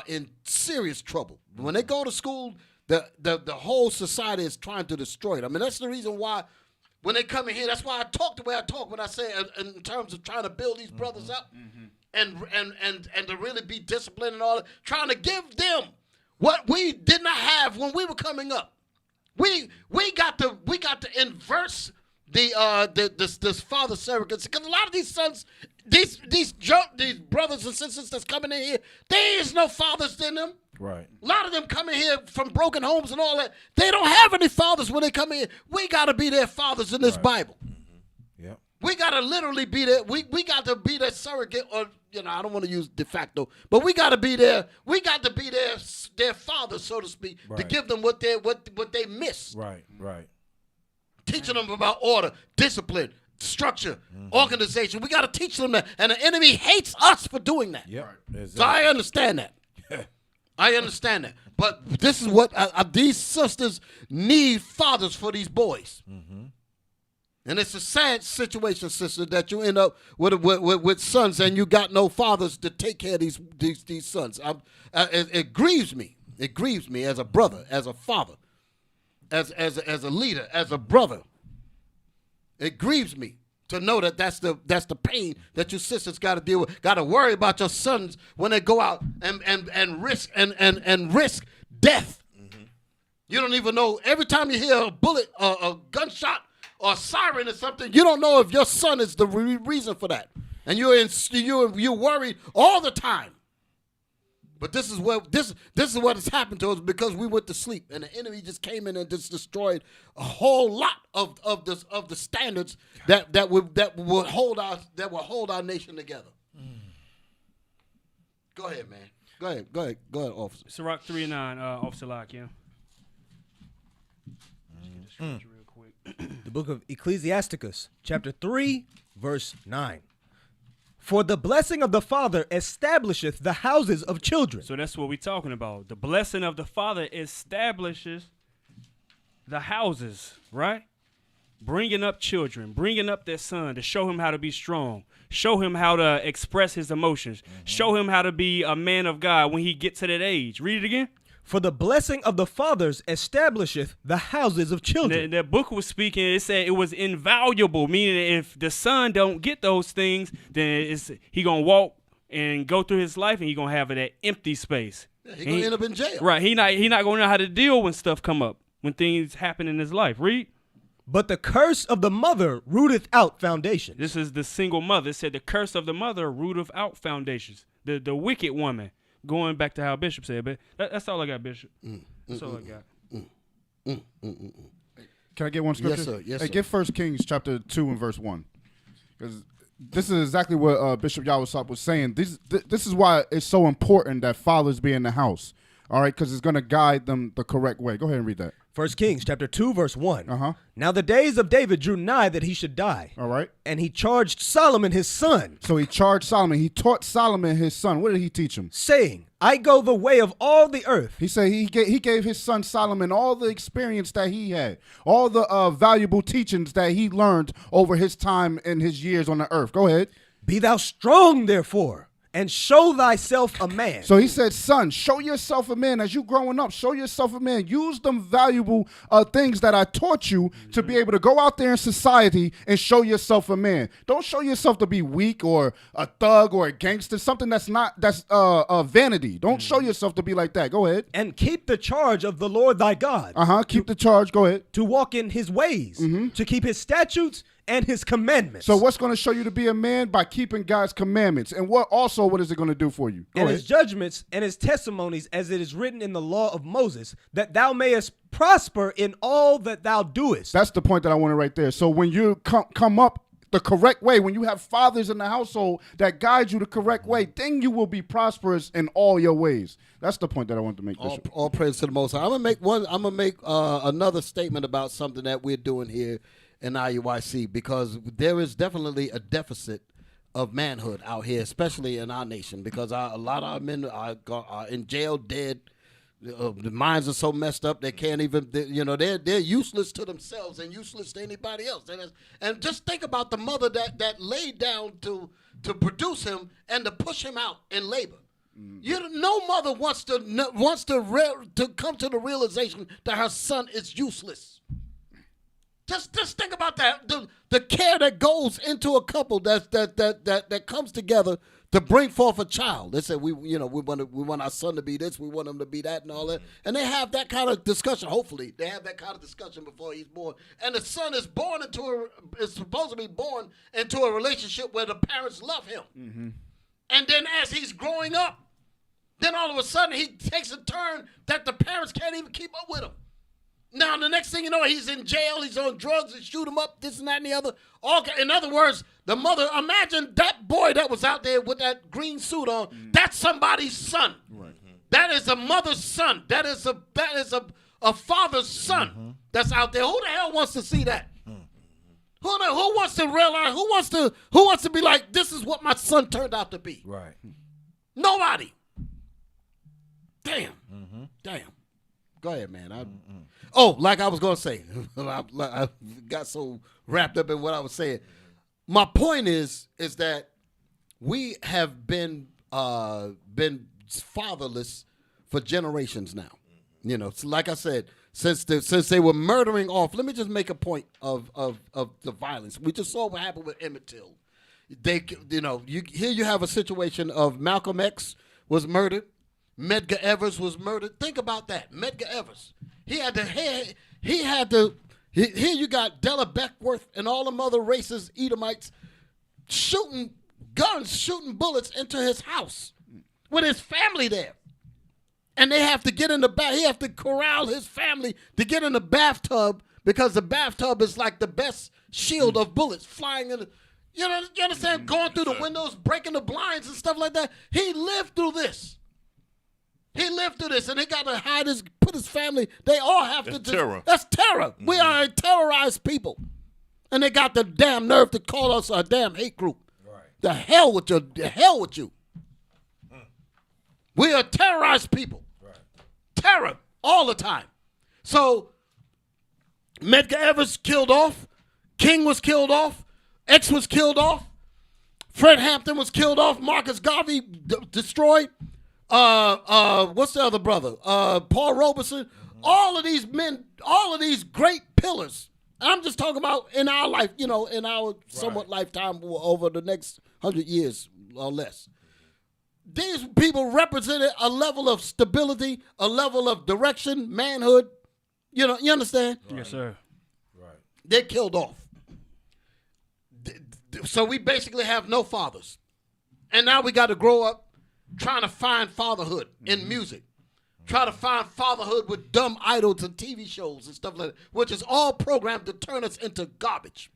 in serious trouble when they go to school. The whole society is trying to destroy it. I mean, that's the reason why when they come in here, that's why I talk the way I talk when I say in terms of trying to build these brothers up and to really be disciplined and all that, trying to give them what we did not have when we were coming up. We got to inverse this father surrogacy, because a lot of these sons, these brothers and sisters that's coming in here, there is no fathers in them. Right. A lot of them coming here from broken homes and all that. They don't have any fathers when they come in. We got to be their fathers in this Bible. Yep. We got to literally be there. We got to be their surrogate, or I don't want to use de facto, but we got to be there. We got to be their fathers, so to speak, to give them what they miss. Right. Teaching them about order, discipline, structure, organization. We got to teach them that, and the enemy hates us for doing that. Yep. Exactly. So I understand that. I understand that. But this is what these sisters need fathers for these boys. And it's a sad situation, sister, that you end up with sons and you got no fathers to take care of these sons. It grieves me. It grieves me as a brother, as a father, as a leader, as a brother. It grieves me to know that that's the pain that your sisters got to deal with. Got to worry about your sons when they go out and risk death. You don't even know. Every time you hear a bullet, a gunshot, or a siren or something, you don't know if your son is the reason for that, and you're worried all the time. But this is what has happened to us because we went to sleep and the enemy just came in and just destroyed a whole lot of the standards that will hold our nation together. Go ahead, man. Go ahead, officer. Sirach 3 and 9, Officer Locke, yeah. Real quick. The book of Ecclesiasticus, chapter 3, verse 9. For the blessing of the father establisheth the houses of children. So that's what we're talking about. The blessing of the father establishes the houses, right? Bringing up children, bringing up their son to show him how to be strong, show him how to express his emotions, show him how to be a man of God when he gets to that age. Read it again. For the blessing of the fathers establisheth the houses of children. The book was speaking, it said it was invaluable, meaning if the son don't get those things, then he going to walk and go through his life and he going to have that empty space. Yeah, he gonna end up in jail. Right. He not gonna know how to deal when stuff come up, when things happen in his life. Read. But the curse of the mother rooteth out foundations. This is the single mother. It said the curse of the mother rooteth out foundations. The wicked woman. Going back to how Bishop said, but that's all I got, Bishop. That's all I got. Can I get one scripture? Yes, sir. Yes, hey, sir. Get 1 Kings chapter 2 and verse 1. Because this is exactly what Bishop Yawasop was saying. This is why it's so important that fathers be in the house. All right, because it's going to guide them the correct way. Go ahead and read that. 1 Kings chapter 2 verse 1. Uh-huh. Now the days of David drew nigh that he should die. All right. And he charged Solomon his son, So he charged Solomon. He taught Solomon his son. What did he teach him? saying, I go the way of all the earth. He said he gave his son Solomon all the experience that he had, all the valuable teachings that he learned over his time and his years on the earth. Go ahead. Be thou strong, therefore, and show thyself a man. So he said, son, show yourself a man. As you growing up, show yourself a man. Use them valuable things that I taught you to be able to go out there in society and show yourself a man. Don't show yourself to be weak or a thug or a gangster, something that's vanity. Don't show yourself to be like that. Go ahead. And keep the charge of the Lord thy God. Keep the charge. Go ahead. To walk in his ways, to keep his statutes and his commandments. So what's going to show you to be a man? By keeping God's commandments. And what is it going to do for you? Go and ahead. his judgments and his testimonies, as it is written in the law of Moses, that thou mayest prosper in all that thou doest. That's the point that I wanted right there. So when you come up the correct way, when you have fathers in the household that guide you the correct way, then you will be prosperous in all your ways. That's the point that I wanted to make. All praise to the Most High. I'm gonna make another statement about something that we're doing here in IUIC, because there is definitely a deficit of manhood out here, especially in our nation, because a lot of our men are in jail, dead. The minds are so messed up they can't even. They're useless to themselves and useless to anybody else. And just think about the mother that laid down to produce him and to push him out in labor. No mother wants to come to the realization that her son is useless. Just think about that. The care that goes into a couple that comes together to bring forth a child. They said we want our son to be this, we want him to be that, and all that. And they have that kind of discussion. Hopefully, they have that kind of discussion before he's born. And the son is supposed to be born into a relationship where the parents love him. Mm-hmm. And then as he's growing up, then all of a sudden he takes a turn that the parents can't even keep up with him. Now, the next thing you know, he's in jail, he's on drugs, and shoot him up, this and that and the other. In other words, the mother, imagine that boy that was out there with that green suit on, that's somebody's son. Right. That is a mother's son. That is a father's son that's out there. Who the hell wants to see that? Who wants to realize, who wants to be like, this is what my son turned out to be? Right. Nobody. Damn. Damn. Go ahead, man. Like I was going to say, I got so wrapped up in what I was saying. My point is that we have been fatherless for generations now. So like I said, since they were murdering off. Let me just make a point of the violence. We just saw what happened with Emmett Till. Here you have a situation of Malcolm X was murdered. Medgar Evers was murdered. Think about that. Medgar Evers. Here you got Della Beckworth and all them other racist Edomites shooting bullets into his house with his family there. And they have to get in the bath. He have to corral his family to get in the bathtub, because the bathtub is like the best shield of bullets flying in. You understand? Going through the windows, breaking the blinds and stuff like that. He lived through this. And he got to put his family. They all have to. Terror. That's terror. We are a terrorized people, and they got the damn nerve to call us a damn hate group. Right. The hell with you. We are terrorized people. Right. Terror all the time. So Medgar Evers killed off. King was killed off. X was killed off. Fred Hampton was killed off. Marcus Garvey destroyed. What's the other brother? Paul Robeson. All of these men, all of these great pillars. I'm just talking about in our life, in our somewhat lifetime over the next 100 years or less. these people represented a level of stability, a level of direction, manhood. You know, you understand? Yes, sir. Right. They're killed off. So we basically have no fathers. And now we got to grow up trying to find fatherhood in music. Try to find fatherhood with dumb idols and TV shows and stuff like that, which is all programmed to turn us into garbage.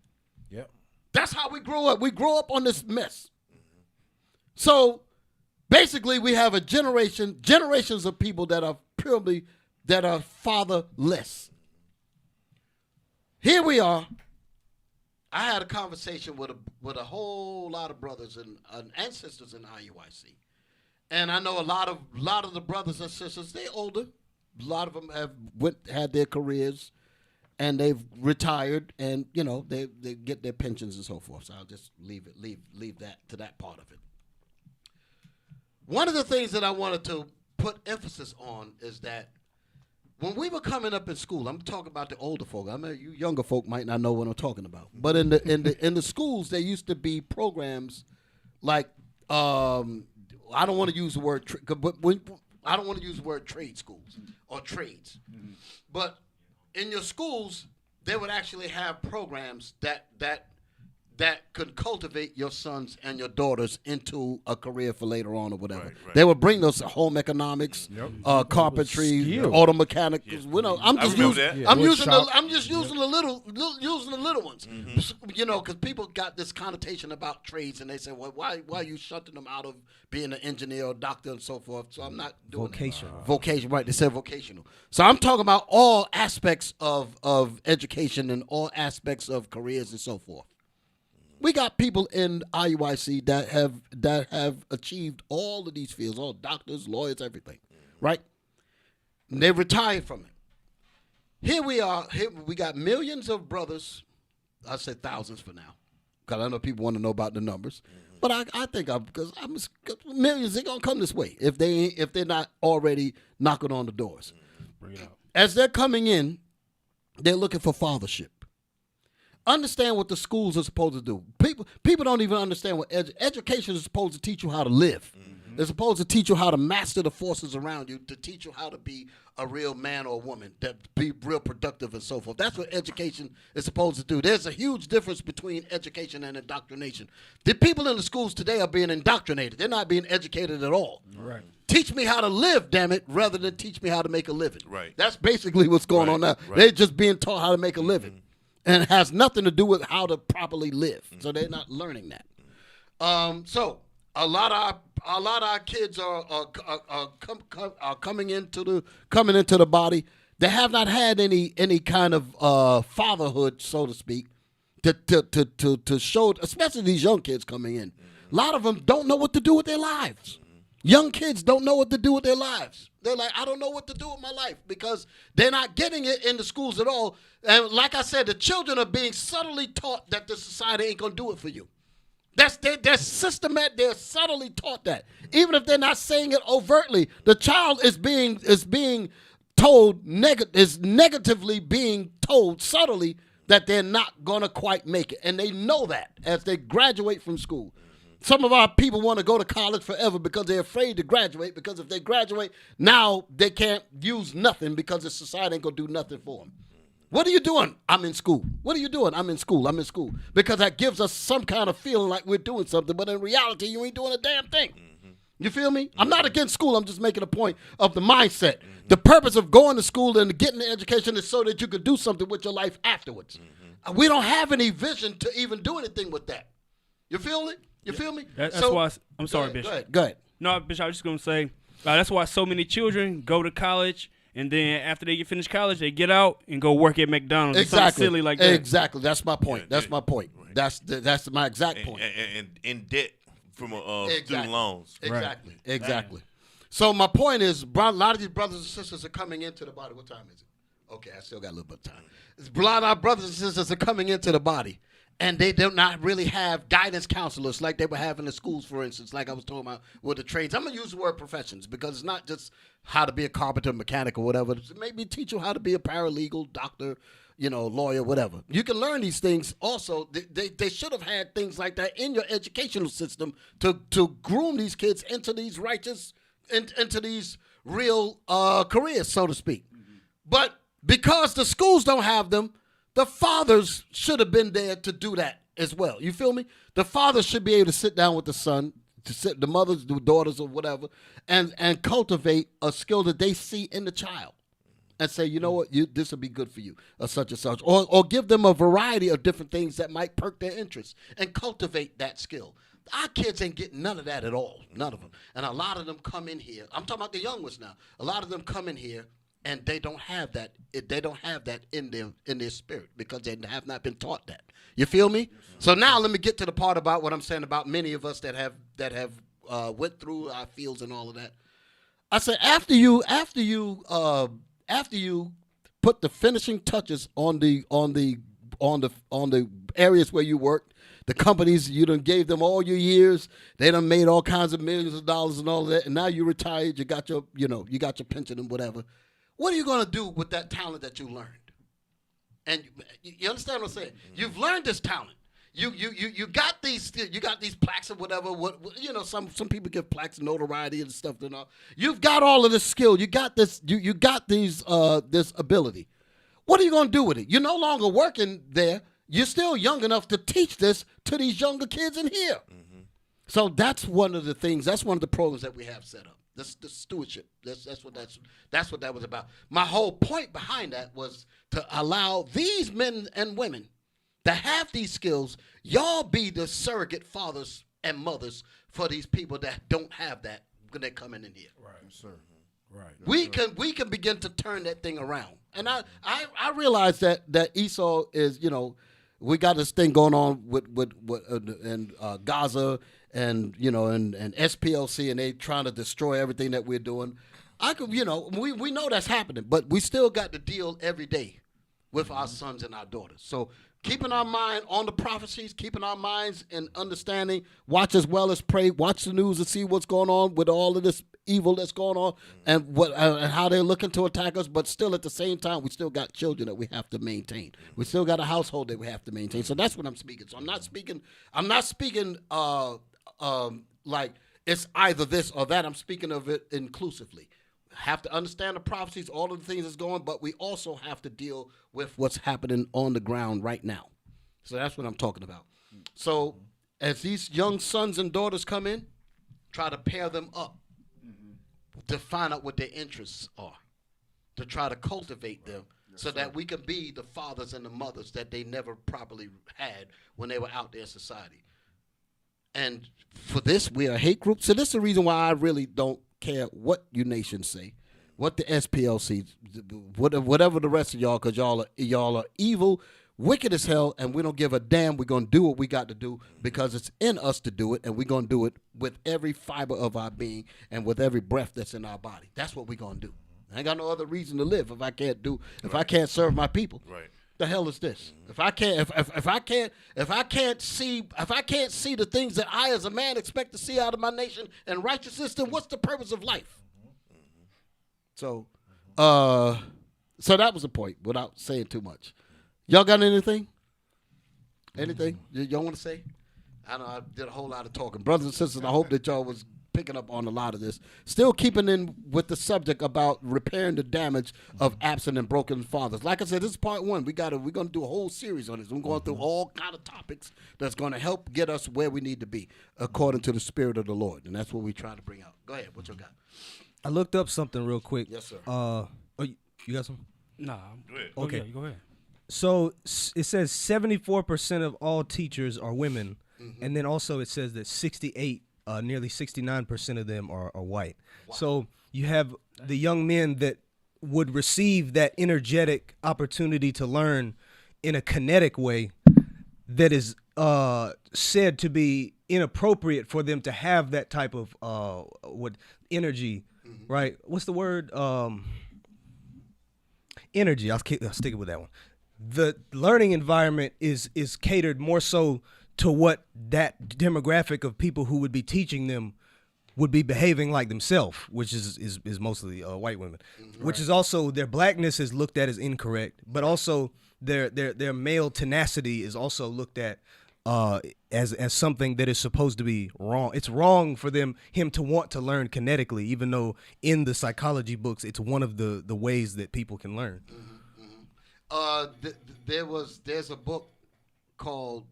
Yep. That's how we grow up. We grow up on this mess. So basically we have generations of people that are fatherless. Here we are. I had a conversation with a whole lot of brothers and sisters in IUIC. And I know a lot of the brothers and sisters, they're older. A lot of them have had their careers, and they've retired, and you know they get their pensions and so forth. So I'll just leave that to that part of it. One of the things that I wanted to put emphasis on is that when we were coming up in school, I'm talking about the older folk. I mean, you younger folk might not know what I'm talking about. But in the schools, there used to be programs like I don't want to use the word I don't want to use the word trade schools or trades. But in your schools, they would actually have programs that could cultivate your sons and your daughters into a career for later on or whatever. Right. They would bring those home economics, carpentry, auto mechanics. Yeah. You know, I'm just using the little ones. You know, because people got this connotation about trades, and they say, well, why are you shutting them out of being an engineer or doctor and so forth? So I'm not doing vocation, right? They said vocational. So I'm talking about all aspects of education and all aspects of careers and so forth. We got people in IUIC that have achieved all of these fields, all doctors, lawyers, everything, right? And they retired from it. Here we are. Here we got millions of brothers. I said thousands for now, because I know people want to know about the numbers. But I think because millions, they're gonna come this way if they're not already knocking on the doors. Bring it out. As they're coming in, they're looking for fathership. Understand what the schools are supposed to do. People don't even understand what education is supposed to teach you how to live. It's supposed to teach you how to master the forces around you, to teach you how to be a real man or woman, that be real productive and so forth. That's what education is supposed to do. There's a huge difference between education and indoctrination. The people in the schools today are being indoctrinated. They're not being educated at all. Right. Teach me how to live, damn it, rather than teach me how to make a living. Right. That's basically what's going on now. Right. They're just being taught how to make a living. And it has nothing to do with how to properly live. So they're not learning that. So a lot of our kids are coming into the body. They have not had any kind of fatherhood, so to speak, to show, especially these young kids coming in. A lot of them don't know what to do with their lives. Young kids don't know what to do with their lives. They're like, I don't know what to do with my life, because they're not getting it in the schools at all. And like I said, the children are being subtly taught that the society ain't going to do it for you. They're systematic. They're subtly taught that. Even if they're not saying it overtly, the child is being told, is negatively being told subtly that they're not going to quite make it. And they know that as they graduate from school. Some of our people want to go to college forever because they're afraid to graduate, because if they graduate, now they can't use nothing because the society ain't going to do nothing for them. What are you doing? I'm in school. What are you doing? I'm in school. I'm in school. Because that gives us some kind of feeling like we're doing something, but in reality, you ain't doing a damn thing. You feel me? I'm not against school. I'm just making a point of the mindset. The purpose of going to school and getting the education is so that you could do something with your life afterwards. We don't have any vision to even do anything with that. You feel it? You feel me? That's why I'm sorry, Bishop. Go ahead. No, Bishop, I was just going to say, that's why so many children go to college, and then after they get finished college, they get out and go work at McDonald's. Exactly. Something silly like that. Exactly. That's my point. That's my point. That's my exact point. And in debt from student loans. Exactly. Right. Exactly. So my point is, a lot of these brothers and sisters are coming into the body. What time is it? Okay, I still got a little bit of time. A lot of our brothers and sisters are coming into the body. and they do not really have guidance counselors like they would have in the schools, for instance, like I was talking about with the trades. I'm going to use the word professions because it's not just how to be a carpenter, mechanic, or whatever. Maybe teach you how to be a paralegal, doctor, lawyer, whatever. You can learn these things also. They should have had things like that in your educational system to groom these kids into these righteous, into these real careers, so to speak. But because the schools don't have them, the fathers should have been there to do that as well. You feel me? The fathers should be able to sit down with the son, the mothers, the daughters, or whatever, and cultivate a skill that they see in the child, and say, you know what, this will be good for you, or such and such, or give them a variety of different things that might perk their interest, and cultivate that skill. Our kids ain't getting none of that at all, none of them. And a lot of them come in here. I'm talking about the young ones now. A lot of them come in here, and they don't have that. They don't have that in their spirit because they have not been taught that. You feel me? So now let me get to the part about what I'm saying about many of us that have went through our fields and all of that. I said after you put the finishing touches on the areas where you worked, the companies you done gave them all your years, they done made all kinds of millions of dollars and all of that, and now you retired, you got your pension and whatever. What are you going to do with that talent that you learned? And you understand what I'm saying? You've learned this talent. You got these plaques or whatever. Some people give plaques notoriety and stuff and all. You've got all of this skill. You got this. You got this ability. What are you going to do with it? You're no longer working there. You're still young enough to teach this to these younger kids in here. Mm-hmm. So that's one of the things. That's one of the programs that we have set up. The stewardship. That's what that was about. My whole point behind that was to allow these men and women that have these skills, y'all be the surrogate fathers and mothers for these people that don't have that when they're coming in here. Right, sir. Right. We can begin to turn that thing around. And I realize that Esau is, we got this thing going on with Gaza and SPLC, and they trying to destroy everything that we're doing. We know that's happening, but we still got to deal every day with our sons and our daughters. So keeping our mind on the prophecies, keeping our minds in understanding, watch as well as pray, watch the news and see what's going on with all of this evil that's going on and and how they're looking to attack us. But still, at the same time, we still got children that we have to maintain. We still got a household that we have to maintain. So that's what I'm speaking. So I'm not speaking like it's either this or that. I'm speaking of it inclusively. Have to understand the prophecies, all of the things that's going, but we also have to deal with what's happening on the ground right now. So that's what I'm talking about. So as these young sons and daughters come in, try to pair them up to find out what their interests are, to try to cultivate them so that we can be the fathers and the mothers that they never properly had when they were out there in society. And for this, we are a hate group. So this is the reason why I really don't care what you nations say, what the SPLC, whatever the rest of y'all, because y'all are evil, wicked as hell, and we don't give a damn. We're going to do what we got to do because it's in us to do it, and we're going to do it with every fiber of our being and with every breath that's in our body. That's what we're going to do. I ain't got no other reason to live if I can't serve my people. Right. The hell is this? If I can't see the things that I as a man expect to see out of my nation and righteousness, then what's the purpose of life? So that was the point without saying too much. Y'all got anything? Anything y'all want to say? I know I did a whole lot of talking. Brothers and sisters, I hope that y'all was picking up on a lot of this. Still keeping in with the subject about repairing the damage of absent and broken fathers. Like I said, this is part one. We're going to do a whole series on this. We're going through all kind of topics that's going to help get us where we need to be according to the Spirit of the Lord. And that's what we try to bring out. Go ahead. What you got? I looked up something real quick. Yes, sir. You got something? Nah. Go ahead. Okay. Go ahead. So it says 74% of all teachers are women, and then also it says that nearly 69% of them are white. Wow. So you have the young men that would receive that energetic opportunity to learn in a kinetic way that is said to be inappropriate for them to have that type of energy, right? What's the word? Energy. I'll stick it with that one. the learning environment is catered more so to what that demographic of people who would be teaching them would be behaving like themselves, which is mostly white women, which is also their blackness is looked at as incorrect, but also their male tenacity is also looked at as something that is supposed to be wrong. It's wrong for him to want to learn kinetically, even though in the psychology books it's one of the ways that people can learn. There's a book called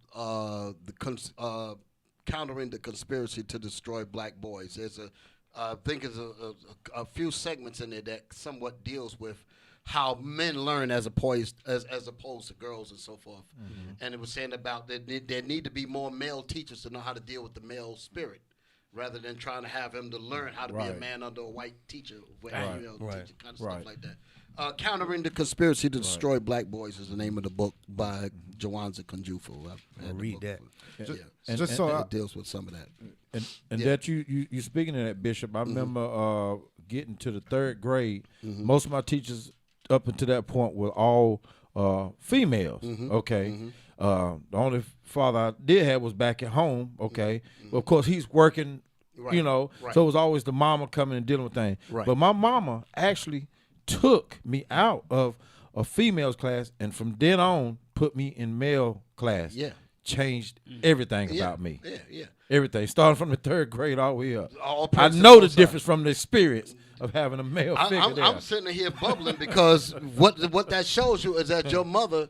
Countering the Conspiracy to Destroy Black Boys. There's I think there's a few segments in there that somewhat deals with how men learn as opposed to girls and so forth. And it was saying about that there need to be more male teachers to know how to deal with the male spirit, rather than trying to have him to learn how to be a man under a white teacher, teacher, kind of stuff like that. Countering the Conspiracy to Destroy Black Boys is the name of the book by Jawanza Kunjufu. I'll read that. It deals with some of that. And that you speaking of that, Bishop, I remember getting to the third grade. Most of my teachers up until that point were all females. Okay. The only father I did have was back at home. Okay. But of course he's working. You know, so it was always the mama coming and dealing with things. But my mama actually took me out of a females class and from then on put me in male class. Changed everything about me. Everything. Starting from the third grade all the way up. I know the difference from the experience of having a male figure there. I'm sitting here bubbling because what that shows you is that your mother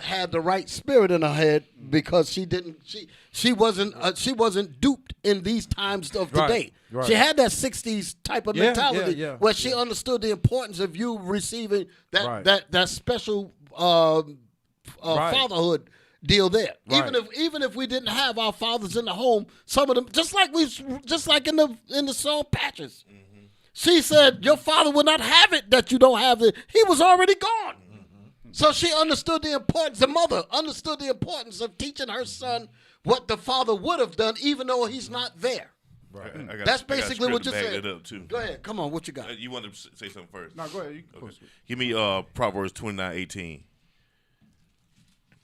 had the right spirit in her head, because she wasn't duped in these times of today. She had that 60s type of mentality where she understood the importance of you receiving that special fatherhood deal there. Even if we didn't have our fathers in the home, some of them just like in the song Patches. She said your father would not have it that you don't have it. He was already gone. So she understood the importance. The mother understood the importance of teaching her son what the father would have done, even though he's not there. That's basically what you said. Go ahead. Come on. What you got? You want to say something first? No, go ahead. Give me Proverbs 29:18.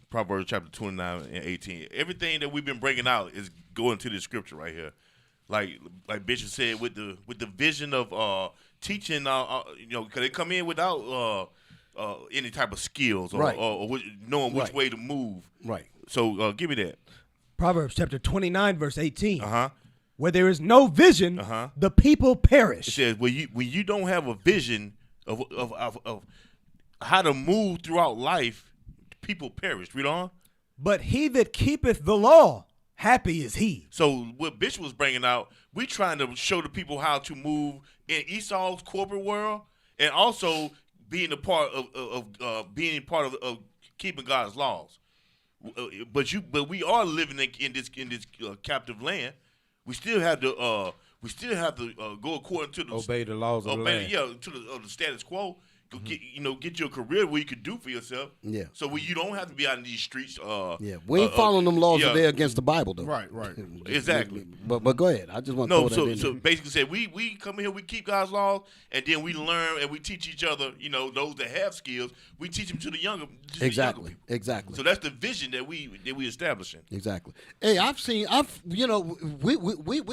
Proverbs chapter 29 and 18. Everything that we've been bringing out is going to the scripture right here. Like Bishop said, with the vision of teaching, because they come in without any type of skills or knowing which way to move. So give me that. Proverbs chapter 29 verse 18. Where there is no vision, the people perish. It says when you don't have a vision of how to move throughout life, people perish. Read on. But he that keepeth the law, happy is he. So what Bishop was bringing out, we trying to show the people how to move in Esau's corporate world, and also being a part of keeping God's laws. But we are living in this captive land. We still have to go according to obey the laws of the land. To the status quo. Get your career where you can do for yourself. So where you don't have to be out in these streets. We ain't following them laws if they're against the Bible, though. Right. Exactly. But go ahead. I just want to throw that in. So basically, said we come here, we keep God's laws, and then we learn and we teach each other. Those that have skills, we teach them to the younger. Exactly. So that's the vision that we establishing. Exactly. Hey, we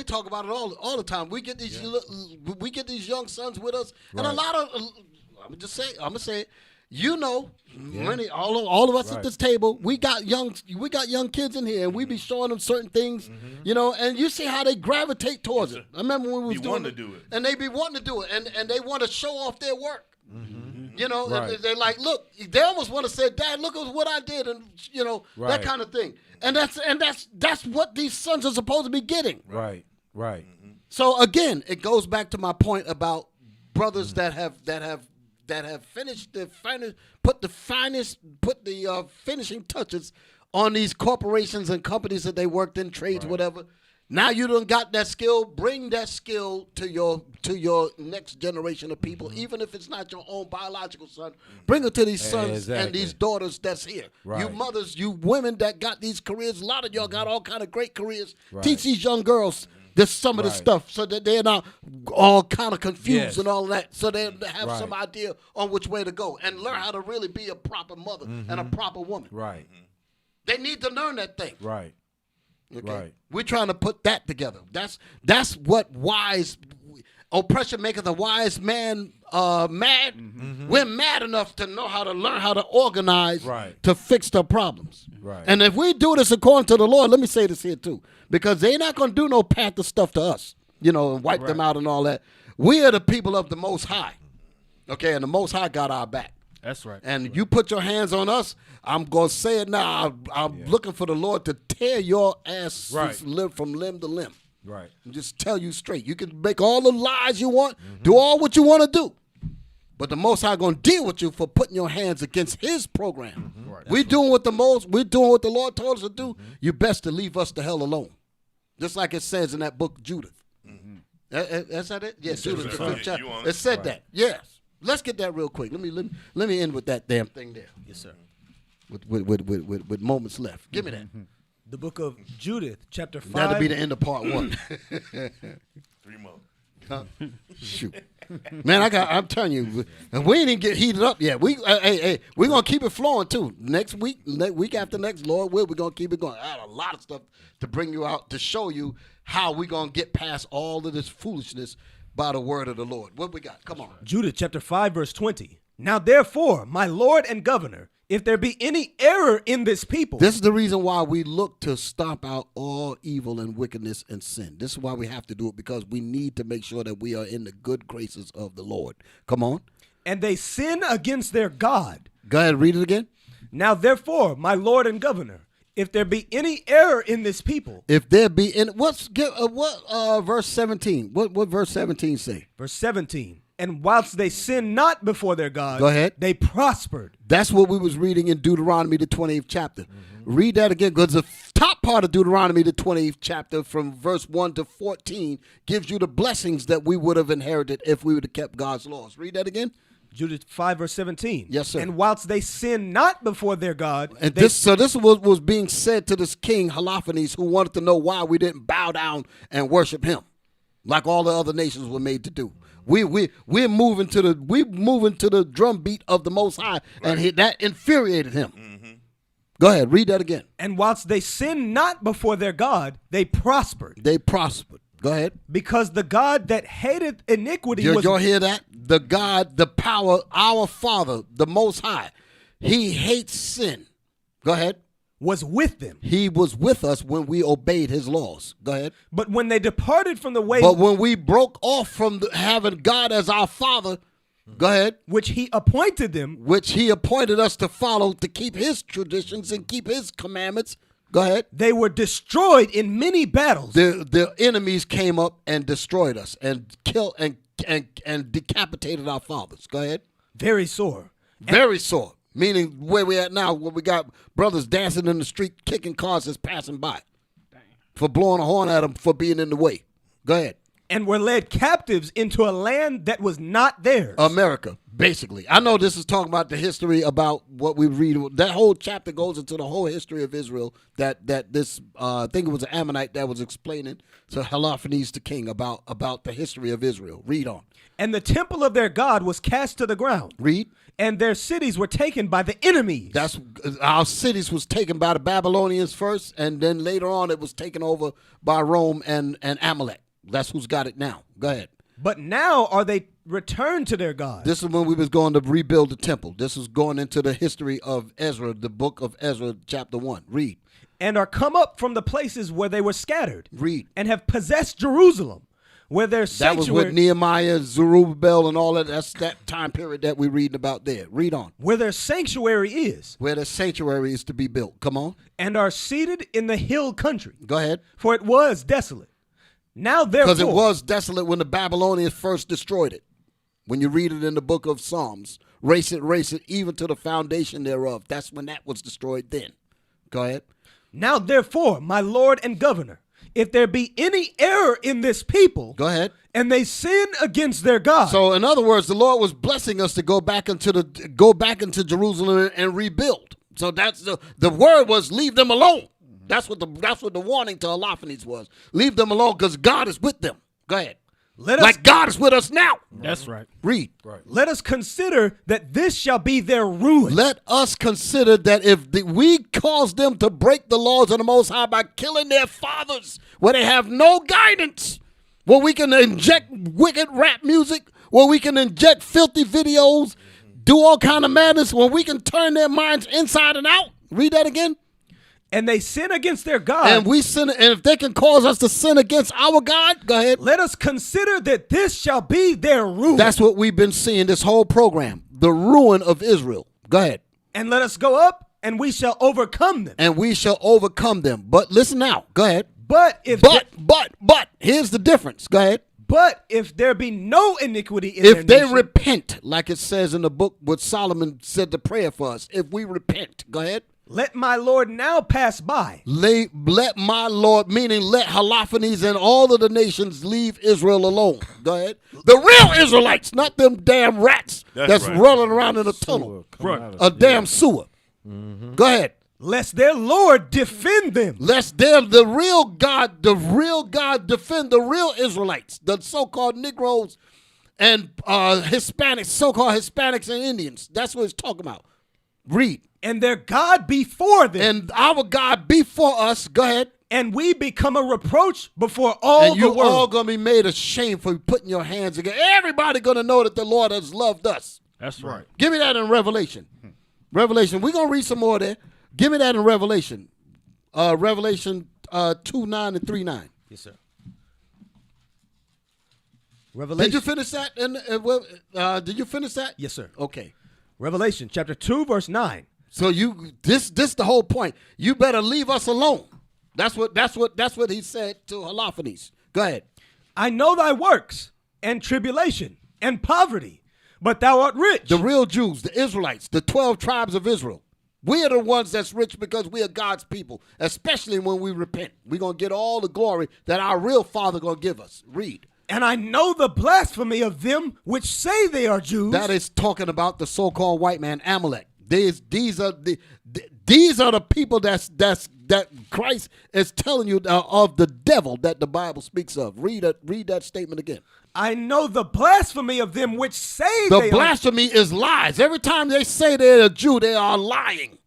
talk about it all the time. We get these young sons with us, and a lot of. I'm gonna say it. Many all of us at this table, we got young kids in here, and we be showing them certain things, and you see how they gravitate towards it. I remember when we was doing it, and they be wanting to do it, and they want to show off their work. They're like, look, they almost want to say, Dad, look at what I did, and that kind of thing. And that's what these sons are supposed to be getting. Right. So again, it goes back to my point about brothers that have finished put the finishing touches on these corporations and companies that they worked in, trades, whatever. Now you done got that skill. Bring that skill to your next generation of people, even if it's not your own biological son. Bring it to these sons and these daughters that's here. You mothers, you women that got these careers. A lot of y'all got all kind of great careers. Teach these young girls this some of this stuff so that they're not all kind of confused and all of that, so they have Right. some idea on which way to go and learn how to really be a proper mother and a proper woman. Right. They need to learn that thing. Right. Okay? Right. We're trying to put that together. That's what wise oppression maketh a wise man mad. We're mad enough to know how to learn how to organize to fix the problems. Right. And if we do this according to the Lord, let me say this here too, because they're not going to do no Panther stuff to us, and wipe them out and all that. We are the people of the Most High. Okay, and the Most High got our back. That's right. And you put your hands on us, I'm going to say it now. I'm looking for the Lord to tear your ass from limb to limb. Right. And just tell you straight. You can make all the lies you want, do all what you want to do. But the Most High going to deal with you for putting your hands against His program. Right. We're doing what the Lord told us to do. You best to leave us the hell alone. Just like it says in that book, Judith. Is that it? Yes, Judith. The 5th chapter. It said that. Yes. Let's get that real quick. Let me end with that damn thing there. Yes, sir. With moments left. Give me that. The book of Judith, chapter 5. That'll be the end of part 1. 3 more. Huh? Shoot, man, I'm telling you, we ain't even get heated up yet. We're gonna keep it flowing too. Next week after next, Lord will, we're gonna keep it going. I had a lot of stuff to bring you out to show you how we're gonna get past all of this foolishness by the word of the Lord. What we got? Come on. Judith chapter 5, verse 20. Now therefore, my Lord and governor, if there be any error in this people. This is the reason why we look to stomp out all evil and wickedness and sin. This is why we have to do it, because we need to make sure that we are in the good graces of the Lord. Come on. And they sin against their God. Go ahead, read it again. Now therefore, my Lord and governor, if there be any error in this people. If there be in what verse 17? What verse 17 say? Verse 17. And whilst they sinned not before their God, go ahead, they prospered. That's what we was reading in Deuteronomy, the 20th chapter. Read that again, because the top part of Deuteronomy, the 20th chapter, from verse 1 to 14, gives you the blessings that we would have inherited if we would have kept God's laws. Read that again. Judith 5, verse 17. Yes, sir. And whilst they sinned not before their God. And this was being said to this king, Holofernes, who wanted to know why we didn't bow down and worship him like all the other nations were made to do. We're moving to the drum beat of the Most High, and that infuriated him. Go ahead, read that again. And whilst they sinned not before their God, they prospered. They prospered. Go ahead. Because the God that hated iniquity was. Y'all hear that? The God, the power, our Father, the Most High, He hates sin. Go ahead. Was with them. He was with us when we obeyed His laws. Go ahead. But when they departed from the way. But when we broke off from having God as our Father, go ahead. Which He appointed them. Which He appointed us to follow, to keep His traditions and keep His commandments. Go ahead. They were destroyed in many battles. The enemies came up and destroyed us and killed and decapitated our fathers. Go ahead. Very sore. Very sore. Meaning where we at now, where we got brothers dancing in the street, kicking cars that's passing by. Dang. For blowing a horn at them for being in the way. Go ahead. And were led captives into a land that was not theirs. America, basically. I know this is talking about the history about what we read. That whole chapter goes into the whole history of Israel that this, I think it was an Ammonite that was explaining to Holofernes the king about the history of Israel. Read on. And the temple of their God was cast to the ground. Read. And their cities were taken by the enemies. Our cities was taken by the Babylonians first, and then later on it was taken over by Rome and Amalek. That's who's got it now. Go ahead. But now are they returned to their God. This is when we was going to rebuild the temple. This is going into the history of Ezra, the book of Ezra, chapter 1. Read. And are come up from the places where they were scattered. Read. And have possessed Jerusalem, where their sanctuary. That was with Nehemiah, Zerubbabel, and all that. That's that time period that we're reading about there. Read on. Where their sanctuary is. Where the sanctuary is to be built. Come on. And are seated in the hill country. Go ahead. For it was desolate. Now therefore. Because it was desolate when the Babylonians first destroyed it. When you read it in the book of Psalms. Race it, even to the foundation thereof. That's when that was destroyed then. Go ahead. Now therefore, my Lord and governor, if there be any error in this people. Go ahead. And they sin against their God. So in other words, the Lord was blessing us to go back into Jerusalem and rebuild. So that's the word was leave them alone. That's what the warning to Alophanes was. Leave them alone because God is with them. Go ahead. Like God is with us now. That's right. Read. Let us consider that this shall be their ruin. Let us consider that if we cause them to break the laws of the Most High by killing their fathers, where they have no guidance, where we can inject wicked rap music, where we can inject filthy videos, do all kind of madness, where we can turn their minds inside and out. Read that again. And they sin against their God. And we sin, and if they can cause us to sin against our God, go ahead. Let us consider that this shall be their ruin. That's what we've been seeing this whole program, the ruin of Israel. Go ahead. And let us go up, and we shall overcome them. And we shall overcome them. But listen now. Go ahead. But here's the difference. Go ahead. But if there be no iniquity in their if they nation, repent, like it says in the book what Solomon said to prayer for us, if we repent, go ahead. Let my Lord now pass by. Let my Lord, meaning let Holophanes and all of the nations leave Israel alone. Go ahead. The real Israelites, not them damn rats that's right. Rolling around in a tunnel. A damn sewer. Mm-hmm. Go ahead. Lest their Lord defend them. Lest the real God defend the real Israelites, the so-called Negroes and Hispanics, so-called Hispanics and Indians. That's what it's talking about. Read. And their God before them. And our God before us. Go ahead. And we become a reproach before all the world. And you all going to be made ashamed for putting your hands again. Everybody going to know that the Lord has loved us. That's right. Give me that in Revelation. Revelation. We're going to read some more there. Give me that in Revelation. Revelation 2:9 and 3:9. Yes, sir. Revelation. Did you finish that? Did you finish that? Yes, sir. Okay. Revelation chapter 2, verse 9. So this the whole point. You better leave us alone. That's what he said to Holophanes. Go ahead. I know thy works and tribulation and poverty, but thou art rich. The real Jews, the Israelites, the 12 tribes of Israel. We are the ones that's rich because we are God's people, especially when we repent. We're going to get all the glory that our real Father going to give us. Read. And I know the blasphemy of them which say they are Jews. That is talking about the so-called white man, Amalek. These are the people that Christ is telling you of the devil that the Bible speaks of. Read that statement again. I know the blasphemy of them which say the blasphemy is lies. Every time they say they're a Jew, they are lying.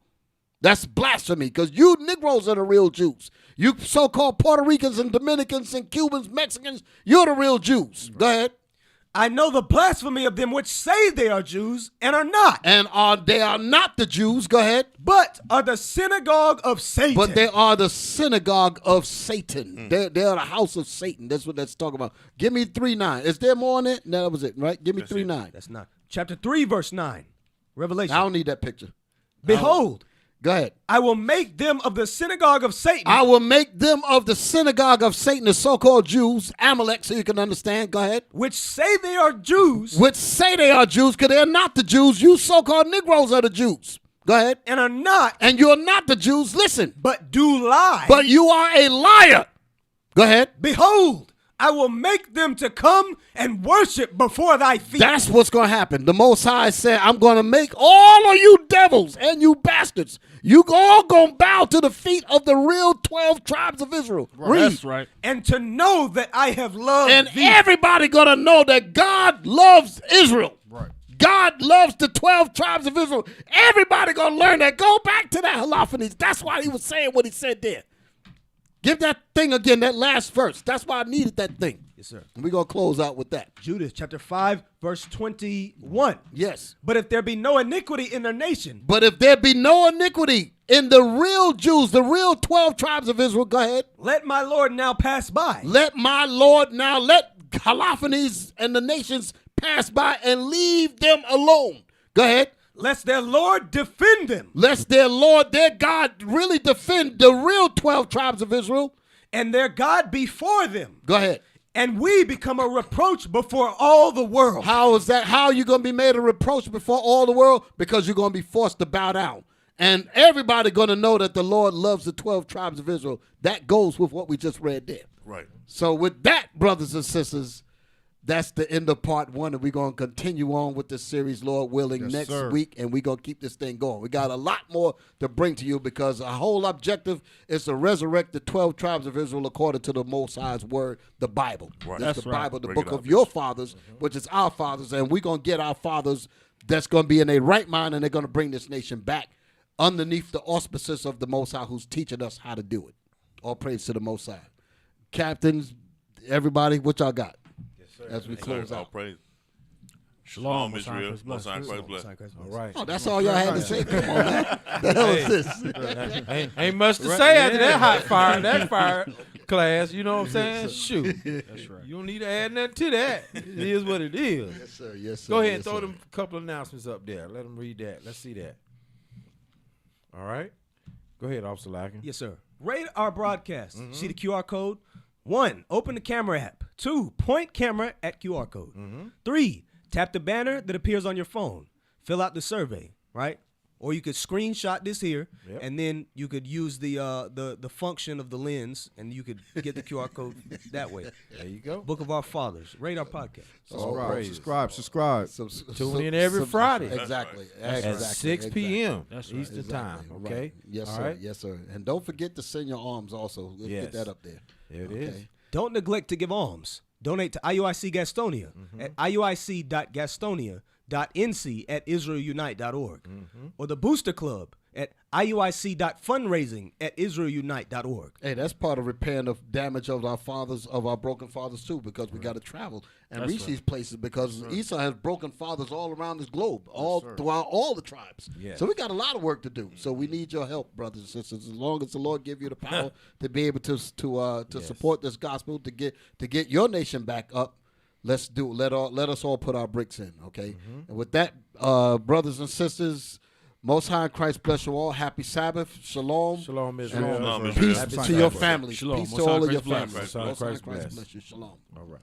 That's blasphemy because you Negroes are the real Jews. You so-called Puerto Ricans and Dominicans and Cubans, Mexicans, you're the real Jews. Go ahead. I know the blasphemy of them which say they are Jews and are not. And they are not the Jews. Go ahead. But are the synagogue of Satan. But they are the synagogue of Satan. They're the house of Satan. That's what that's talking about. Give me 3:9. Is there more on it? No, that was it, right? Give me 3:9. That's not. Chapter 3, verse 9. Revelation. I don't need that picture. Behold. Go ahead. I will make them of the synagogue of Satan. I will make them of the synagogue of Satan, the so-called Jews, Amalek, so you can understand. Go ahead. Which say they are Jews. Which say they are Jews because they're not the Jews. You so-called Negroes are the Jews. Go ahead. And are not. And you're not the Jews. Listen. But do lie. But you are a liar. Go ahead. Behold. I will make them to come and worship before thy feet. That's what's going to happen. The Most High said, I'm going to make all of you devils and you bastards, you all going to bow to the feet of the real 12 tribes of Israel. Right. That's right. And to know that I have loved and thee. Everybody going to know that God loves Israel. Right. God loves the 12 tribes of Israel. Everybody going to learn that. Go back to that Holophanes. That's why he was saying what he said there. Give that thing again, that last verse. That's why I needed that thing. Yes, sir. And we're going to close out with that. Judas chapter 5, verse 21. Yes. But if there be no iniquity in their nation. But if there be no iniquity in the real Jews, the real 12 tribes of Israel, go ahead. Let my Lord now pass by. Let my Lord now, let Holophanes and the nations pass by and leave them alone. Go ahead. Lest their Lord defend them. Lest their Lord, their God, really defend the real 12 tribes of Israel. And their God before them. Go ahead. And we become a reproach before all the world. How is that? How are you going to be made a reproach before all the world? Because you're going to be forced to bow down. And everybody going to know that the Lord loves the 12 tribes of Israel. That goes with what we just read there. Right. So with that, brothers and sisters, that's the end of part 1, and we're going to continue on with the series, Lord willing, next week, and we're going to keep this thing going. We got a lot more to bring to you because our whole objective is to resurrect the 12 tribes of Israel according to the Most High's word, the Bible. Right. That's the Bible, the Bring book it out, of your fathers, which is our fathers, and we're going to get our fathers that's going to be in their right mind, and they're going to bring this nation back underneath the auspices of the Most High who's teaching us how to do it. All praise to the Most High. Captains, everybody, what y'all got? As we close out. Praise. Shalom, Israel. Most High Christ bless. All right. Oh, that's all y'all had to say. Come on, man. The hell is this? Ain't much to say after that hot fire, that fire class. You know what I'm saying? Shoot. That's right. You don't need to add nothing to that. It is what it is. Yes, sir. Yes, sir. Go ahead and Yes, throw sir. them couple announcements up there. Let them read that. Let's see that. All right. Go ahead, Officer Larkin. Yes, sir. Rate our broadcast. See the QR code? 1, open the camera app. 2, point camera at QR code. 3, tap the banner that appears on your phone. Fill out the survey, right? Or you could screenshot this here, and then you could use the function of the lens, and you could get the QR code that way. There you go. Book of Our Fathers. Rate our podcast. Subscribe. Tune in every Friday. Exactly. At Exactly. 6 p.m. That's right. Eastern time. Right. Okay. Yes, All sir. right? Yes, sir. And don't forget to send your alms also. Let's Yes. get that up there. There it is. Don't neglect to give alms. Donate to IUIC Gastonia at iuic.gastonia.nc@israelunite.org or the Booster Club at iuic.fundraising@israelunite.org. Hey, that's part of repairing the damage of our fathers, of our broken fathers too, because we got to travel and reach these places because Esau has broken fathers all around this globe, throughout all the tribes. Yes. So we got a lot of work to do. So we need your help, brothers and sisters. As long as the Lord give you the power to be able to support this gospel, to get your nation back up. Let's do. Let us all put our bricks in, okay? And with that, brothers and sisters, Most High in Christ bless you all. Happy Sabbath. Shalom. Shalom, And Israel. Shalom, peace Happy to Sabbath. your family. Shalom. Peace Most to High all of your Christ bless. families. Most High Most High Christ Christ bless. bless you. Shalom. All right.